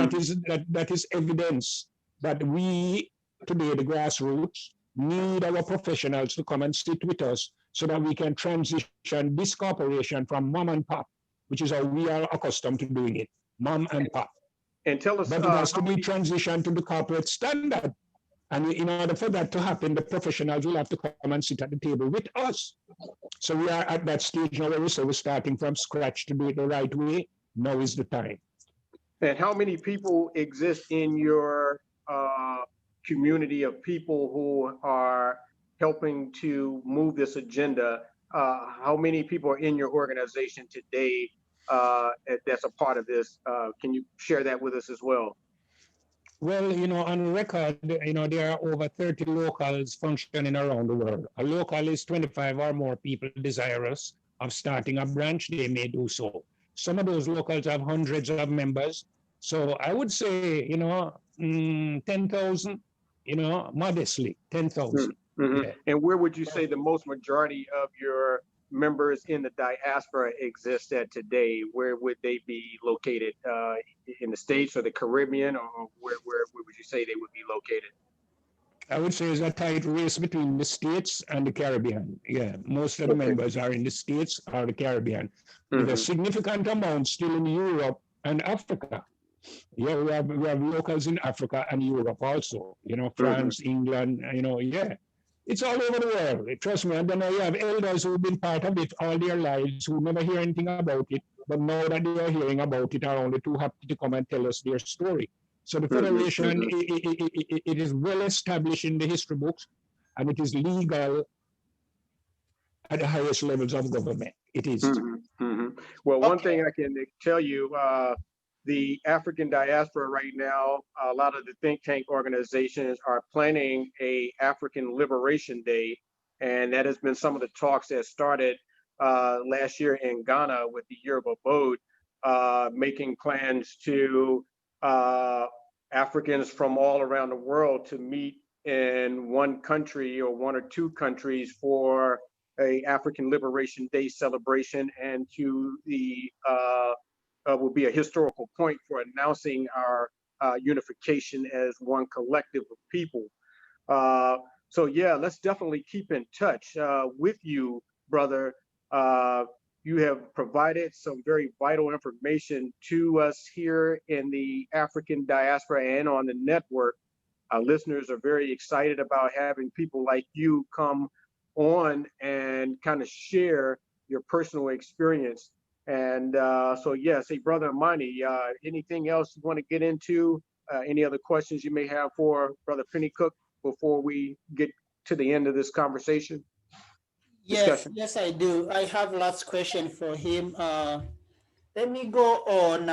[SPEAKER 2] that is evidence that we today, the grassroots, need our professionals to come and sit with us so that we can transition this corporation from mom and pop, which is how we are accustomed to doing it, mom and pop.
[SPEAKER 5] And tell us,
[SPEAKER 2] but it has to be transitioned to the corporate standard. And in order for that to happen, the professionals will have to come and sit at the table with us. So we are at that stage now where we say we're starting from scratch to do it the right way. Now is the time.
[SPEAKER 5] And how many people exist in your community of people who are helping to move this agenda? How many people are in your organization today that's a part of this? Can you share that with us as well?
[SPEAKER 2] Well, on record, there are over 30 locals functioning around the world. A local is 25 or more people desirous of starting a branch. They may do so. Some of those locals have hundreds of members. So I would say, 10,000, modestly, 10,000.
[SPEAKER 5] Yeah. And where would you say the most majority of your members in the diaspora exist at today? Where would they be located? In the States or the Caribbean, or where would you say they would be located?
[SPEAKER 2] I would say it's a tight race between the States and the Caribbean. Yeah, most of the members are in the States or the Caribbean, with a significant amount still in Europe and Africa. Yeah, we have locals in Africa and Europe also, France, England, yeah. It's all over the world. Trust me, and then you have elders who've been part of it all their lives who never hear anything about it, but now that they are hearing about it, are only too happy to come and tell us their story. So the Federation, it is well established in the history books, and it is legal at the highest levels of government. It is.
[SPEAKER 5] Well, one thing I can tell you, the African diaspora right now, a lot of the think tank organizations are planning a African Liberation Day, and that has been some of the talks that started last year in Ghana with the Year of Abode, making plans to Africans from all around the world to meet in one country or one or two countries for a African Liberation Day celebration, and to the will be a historical point for announcing our unification as one collective of people. So yeah, let's definitely keep in touch with you, brother. You have provided some very vital information to us here in the African diaspora and on the network. Our listeners are very excited about having people like you come on and kind of share your personal experience. And so yes, hey, Brother Amani, anything else you want to get into? Any other questions you may have for Brother Pennycook before we get to the end of this conversation? Discussion?
[SPEAKER 1] Yes, I do. I have last question for him. Let me go on.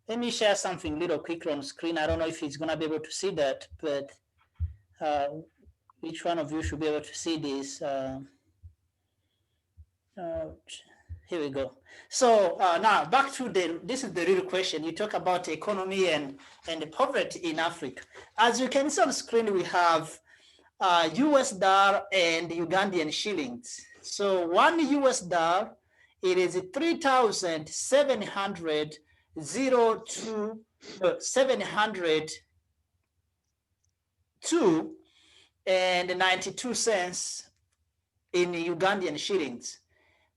[SPEAKER 1] Let me share something little quickly on screen. I don't know if he's gonna be able to see that, but each one of you should be able to see this. Here we go. So now back to this is the real question. You talk about economy and the poverty in Africa. As you can see on the screen, we have US dollar and Ugandan shillings. So one US dollar, it is 702 and 92 cents in Ugandan shillings.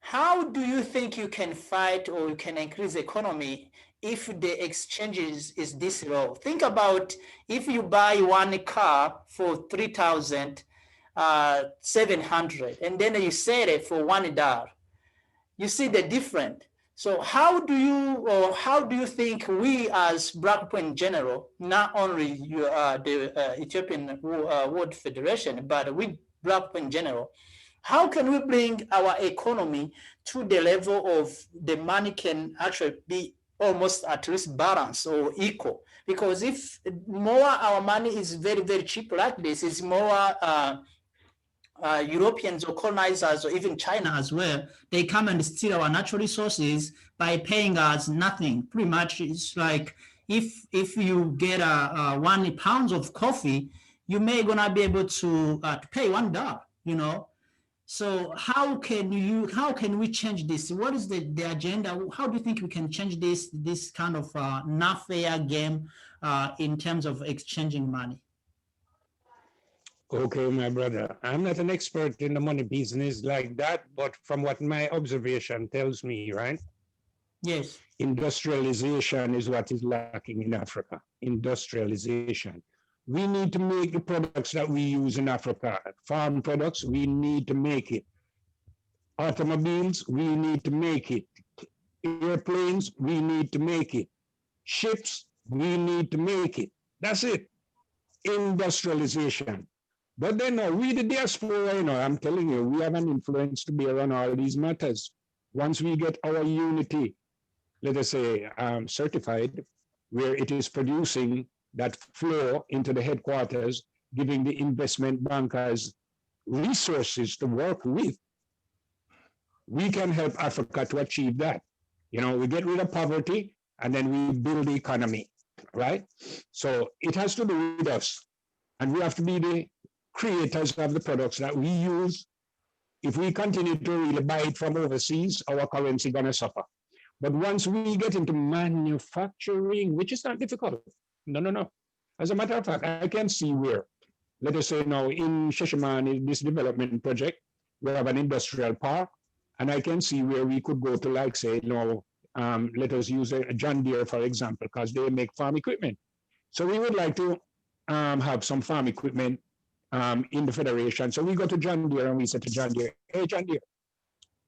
[SPEAKER 1] How do you think you can fight or you can increase economy if the exchange is this low? Think about if you buy one car for 3,700 and then you sell it for $1. You see the difference. So how do you think we as Black people in general, not only the Ethiopian World Federation, but we Black people in general, how can we bring our economy to the level of the money can actually be almost at least balanced or equal? Because if more our money is very, very cheap like this, it's more Europeans or colonizers or even China as well, they come and steal our natural resources by paying us nothing. Pretty much, it's like if you get 1 pound of coffee, you may gonna be able to pay $1. You know, so how can we change this? What is the agenda? How do you think we can change this kind of not fair game in terms of exchanging money?
[SPEAKER 2] Okay, my brother, I'm not an expert in the money business like that, but from what my observation tells me, right?
[SPEAKER 1] Yes.
[SPEAKER 2] Industrialization is what is lacking in Africa. Industrialization. We need to make the products that we use in Africa. Farm products, we need to make it. Automobiles, we need to make it. Airplanes, we need to make it. Ships, we need to make it. That's it. Industrialization. But then we, the diaspora, I'm telling you, we have an influence to bear on all these matters. Once we get our unity, let us say, certified, where it is producing that flow into the headquarters, giving the investment bankers resources to work with, we can help Africa to achieve that. We get rid of poverty and then we build the economy, right? So it has to do with us. And we have to be the creators of the products that we use. If we continue to really buy it from overseas, our currency gonna suffer. But once we get into manufacturing, which is not difficult, no. As a matter of fact, I can see where, let us say now in Sheshaman, this development project, we have an industrial park, and I can see where we could go to, like say, let us use a John Deere, for example, because they make farm equipment. So we would like to have some farm equipment in the Federation. So we go to John Deere and we say to John Deere, hey, John Deere,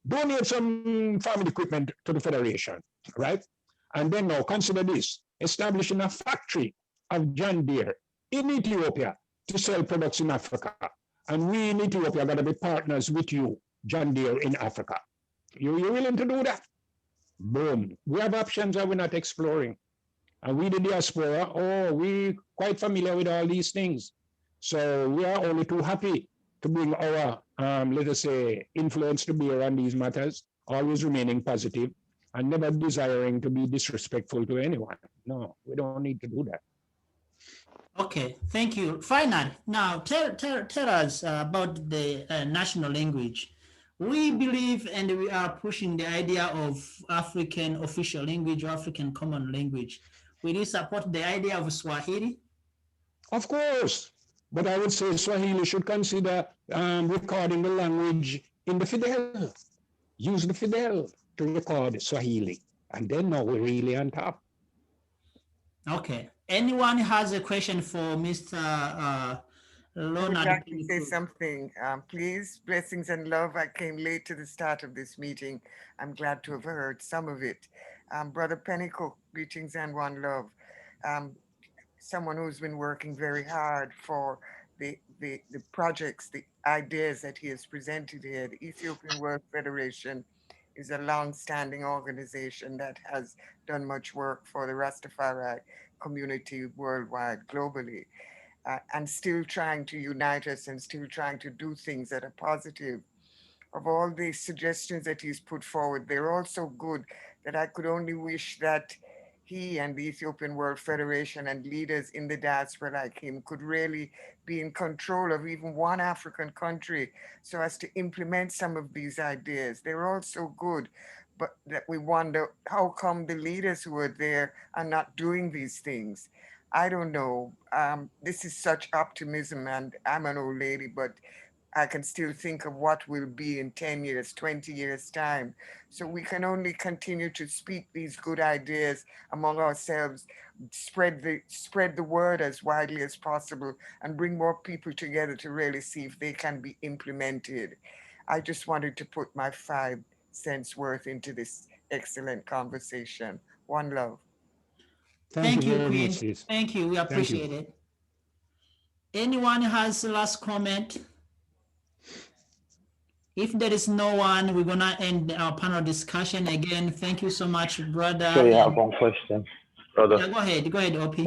[SPEAKER 2] donate some farming equipment to the Federation, right? And then now consider this, establishing a factory of John Deere in Ethiopia to sell products in Africa. And we in Ethiopia are going to be partners with you, John Deere in Africa. You willing to do that? Boom. We have options that we're not exploring. And we, the diaspora, we quite familiar with all these things. So we are only too happy to bring our, let us say, influence to bear on these matters, always remaining positive and never desiring to be disrespectful to anyone. No, we don't need to do that.
[SPEAKER 1] Okay, thank you. Finally, now tell us about the national language. We believe and we are pushing the idea of African official language or African common language. Will you support the idea of Swahili?
[SPEAKER 2] Of course, but I would say Swahili should consider recording the language in the Fidel. Use the Fidel to record Swahili, and then now we're really on top.
[SPEAKER 1] Okay. Anyone has a question for Mr.
[SPEAKER 8] I would like to say something, please. Blessings and love. I came late to the start of this meeting. I'm glad to have heard some of it. Brother Pennycook, greetings and one love. Someone who's been working very hard for the projects, the ideas that he has presented here. The Ethiopian World Federation is a long-standing organization that has done much work for the Rastafari community worldwide, globally. And still trying to unite us and still trying to do things that are positive. Of all the suggestions that he's put forward, they're all so good that I could only wish that he and the Ethiopian World Federation and leaders in the diaspora like him could really be in control of even one African country so as to implement some of these ideas. They're all so good, but that we wonder how come the leaders who are there are not doing these things. I don't know. This is such optimism, and I'm an old lady, but I can still think of what will be in 10 years, 20 years' time. So we can only continue to speak these good ideas among ourselves, spread the word as widely as possible, and bring more people together to really see if they can be implemented. I just wanted to put my 5 cents worth into this excellent conversation. One love.
[SPEAKER 2] Thank
[SPEAKER 1] Thank
[SPEAKER 2] you
[SPEAKER 1] you,
[SPEAKER 2] very much,
[SPEAKER 1] Queen.
[SPEAKER 2] sis.
[SPEAKER 1] Thank you. We
[SPEAKER 2] Thank you.
[SPEAKER 1] appreciate it. Anyone has last comment? If there is no one, we're gonna end our panel discussion again. Thank you so much, brother.
[SPEAKER 7] Actually, I have
[SPEAKER 1] And
[SPEAKER 7] one question, brother.
[SPEAKER 1] yeah, go ahead, OP.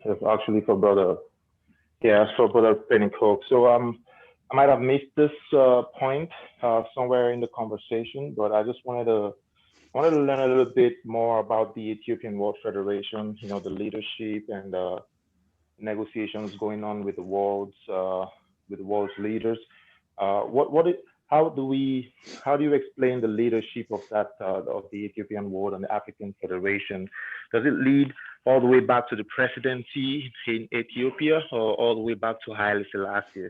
[SPEAKER 7] It's actually for brother. Yeah, it's for brother Pennycook. So I might have missed this point somewhere in the conversation, but I just wanted to learn a little bit more about the Ethiopian World Federation. You know, the leadership and negotiations going on with the world's leaders. What is, how do you explain the leadership of that of the Ethiopian World and the African Federation? Does it lead all the way back to the presidency in Ethiopia, or all the way back to Haile Selassie?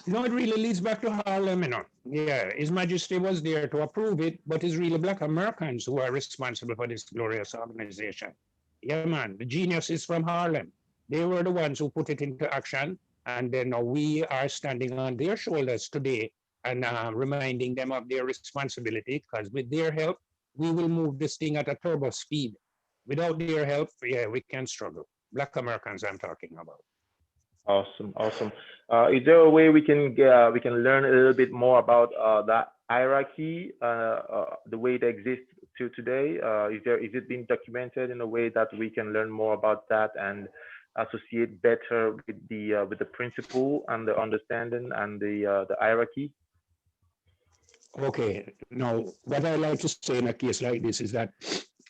[SPEAKER 2] No, it really leads back to Harlem, you know. Yeah, His Majesty was there to approve it, but it's really Black Americans who are responsible for this glorious organization. Yeah, man, the genius is from Harlem. They were the ones who put it into action, and then we are standing on their shoulders today and reminding them of their responsibility, because with their help, we will move this thing at a turbo speed. Without their help, yeah, we can struggle. Black Americans I'm talking about.
[SPEAKER 7] Awesome, awesome. Is there a way we can learn a little bit more about that hierarchy, the way it exists to today? Is it being documented in a way that we can learn more about that and associate better with the principle and the understanding and the hierarchy?
[SPEAKER 2] Okay, now what I like to say in a case like this is that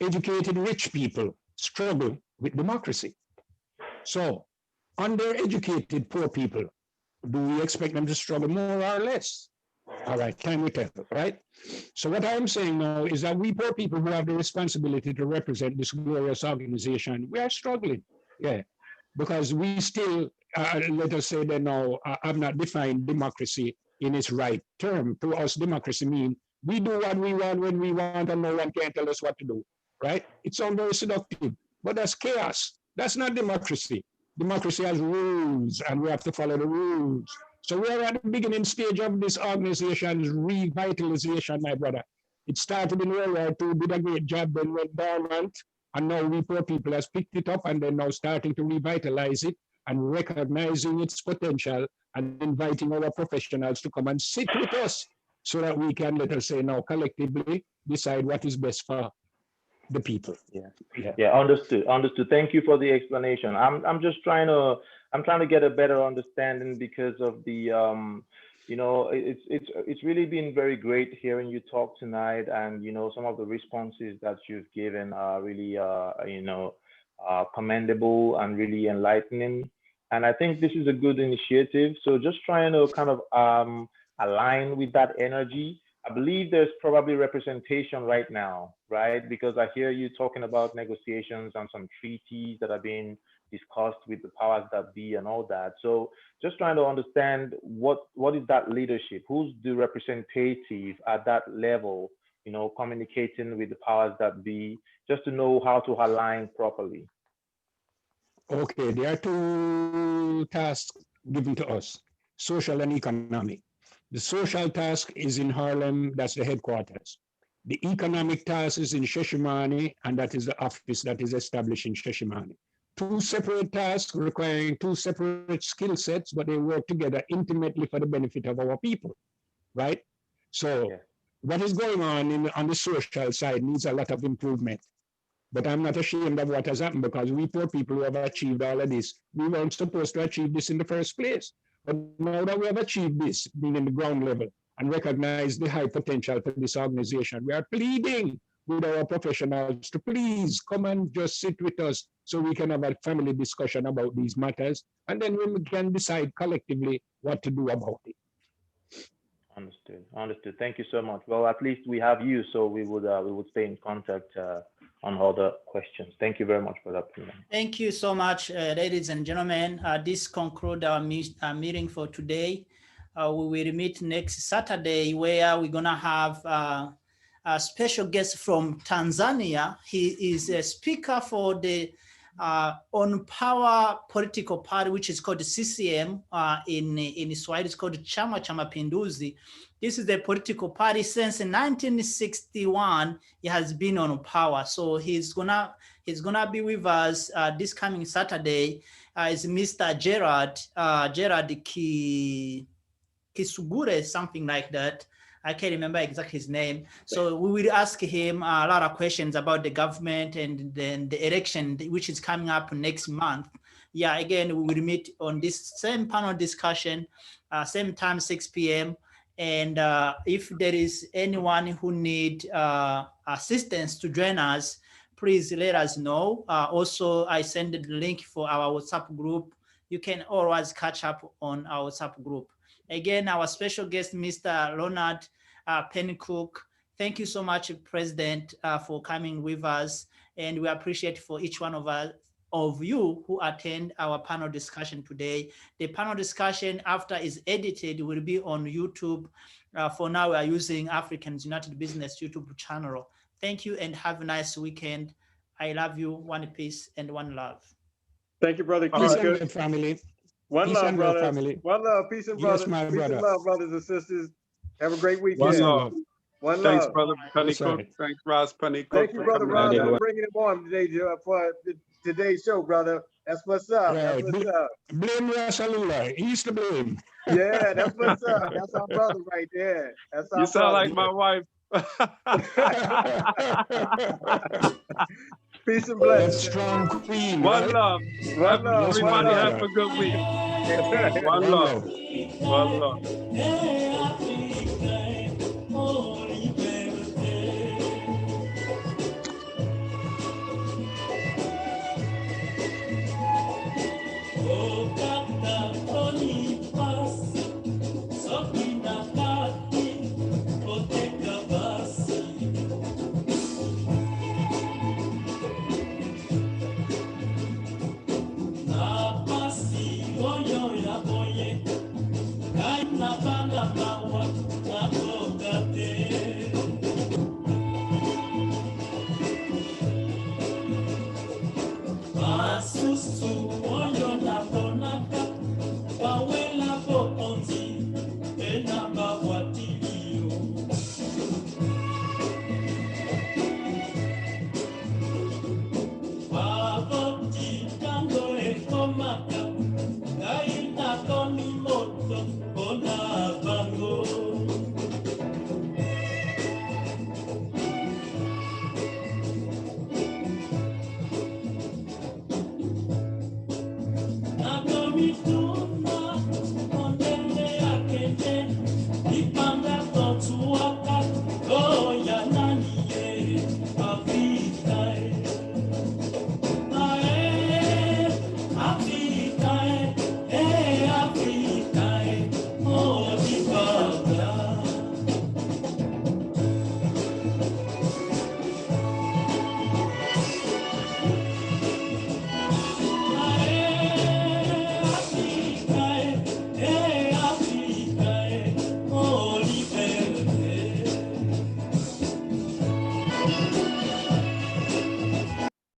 [SPEAKER 2] educated rich people struggle with democracy. So undereducated poor people, do we expect them to struggle more or less? All right, time will tell, right? So what I'm saying now is that we poor people who have the responsibility to represent this glorious organization, we are struggling, yeah, because we still, let us say that now, have not defined democracy in its right term. To us, democracy means we do what we want when we want and no one can tell us what to do, right? It sounds very seductive, but that's chaos. That's not democracy. Democracy has rules and we have to follow the rules. So we are at the beginning stage of this organization's revitalization, my brother. It started in World War II, did a great job, then went dormant, and now we poor people has picked it up and they're now starting to revitalize it and recognizing its potential and inviting our professionals to come and sit with us so that we can, let us say now, collectively decide what is best for the people.
[SPEAKER 7] Yeah, understood. Thank you for the explanation. I'm just trying to get a better understanding because of the it's really been very great hearing you talk tonight, and some of the responses that you've given are really commendable and really enlightening. And I think this is a good initiative. So just trying to kind of align with that energy. I believe there's probably representation right now, right? Because I hear you talking about negotiations and some treaties that are being discussed with the powers that be and all that. So just trying to understand what is that leadership? Who's the representative at that level, communicating with the powers that be, just to know how to align properly.
[SPEAKER 2] Okay, there are two tasks given to us, social and economic. The social task is in Harlem, that's the headquarters. The economic task is in Sheshimane, and that is the office that is established in Sheshimane. Two separate tasks requiring two separate skill sets, but they work together intimately for the benefit of our people, right? So what is going on the social side needs a lot of improvement. But I'm not ashamed of what has happened, because we poor people who have achieved all of this, we weren't supposed to achieve this in the first place. But now that we have achieved this, being in the ground level, and recognize the high potential for this organization, we are pleading with our professionals to please come and just sit with us so we can have a family discussion about these matters, and then we can decide collectively what to do about it.
[SPEAKER 7] Understood. Thank you so much. Well, at least we have you, so we would stay in contact other questions. Thank you very much for that.
[SPEAKER 1] Thank you so much, ladies and gentlemen. This concludes our meeting for today. We will meet next Saturday, where we're gonna have a special guest from Tanzania. He is a speaker for the On Power political party, which is called CCM. In Swahili, it's called Chama cha Mapinduzi. This is the political party since 1961. It has been on power. So he's gonna be with us this coming Saturday. Is Mr. Gerard Kisugure, something like that. I can't remember exactly his name. So we will ask him a lot of questions about the government and then the election, which is coming up next month. Yeah, again, we will meet on this same panel discussion, same time, 6 p.m. And if there is anyone who need assistance to join us, please let us know. Also, I send the link for our WhatsApp group. You can always catch up on our WhatsApp group. Again, our special guest, Mr. Leonard Pennycook. Thank you so much, President, for coming with us. And we appreciate for each one of you who attend our panel discussion today. The panel discussion, after is edited, will be on YouTube. For now, we are using Africans United Business YouTube channel. Thank you and have a nice weekend. I love you. One peace and one love.
[SPEAKER 5] Thank you, brother.
[SPEAKER 2] Peace and love, family.
[SPEAKER 5] One
[SPEAKER 2] Peace
[SPEAKER 5] love,
[SPEAKER 2] and love,
[SPEAKER 5] brothers.
[SPEAKER 2] family.
[SPEAKER 5] One love. Peace and
[SPEAKER 2] Yes,
[SPEAKER 5] brothers.
[SPEAKER 2] my
[SPEAKER 5] Peace
[SPEAKER 2] brother.
[SPEAKER 5] and love, brothers and sisters. Have a great
[SPEAKER 3] One
[SPEAKER 5] weekend.
[SPEAKER 3] love.
[SPEAKER 5] One
[SPEAKER 3] Thanks,
[SPEAKER 5] love.
[SPEAKER 3] brother Penny
[SPEAKER 2] Yes,
[SPEAKER 3] Cook.
[SPEAKER 2] sir.
[SPEAKER 3] Thanks, Ross Penny Cook.
[SPEAKER 5] Thank you, brother
[SPEAKER 3] coming
[SPEAKER 5] Ross,
[SPEAKER 3] together.
[SPEAKER 5] for bringing him on today for today's show, brother. That's what's up. That's
[SPEAKER 2] Right.
[SPEAKER 5] what's up.
[SPEAKER 2] Blame Rasalula. He's to blame.
[SPEAKER 5] Yeah, that's what's up. That's our brother right there. That's our
[SPEAKER 3] You sound
[SPEAKER 5] brother.
[SPEAKER 3] like my wife.
[SPEAKER 5] Peace and
[SPEAKER 2] That
[SPEAKER 5] blessings.
[SPEAKER 2] strong queen,
[SPEAKER 3] One
[SPEAKER 2] right?
[SPEAKER 3] love.
[SPEAKER 5] One love.
[SPEAKER 2] Yes, my
[SPEAKER 3] Everybody have
[SPEAKER 2] brother.
[SPEAKER 3] a good week. One
[SPEAKER 2] One
[SPEAKER 3] love.
[SPEAKER 2] love.
[SPEAKER 3] One love.
[SPEAKER 9] Na basi oyo ya boye, kai na bana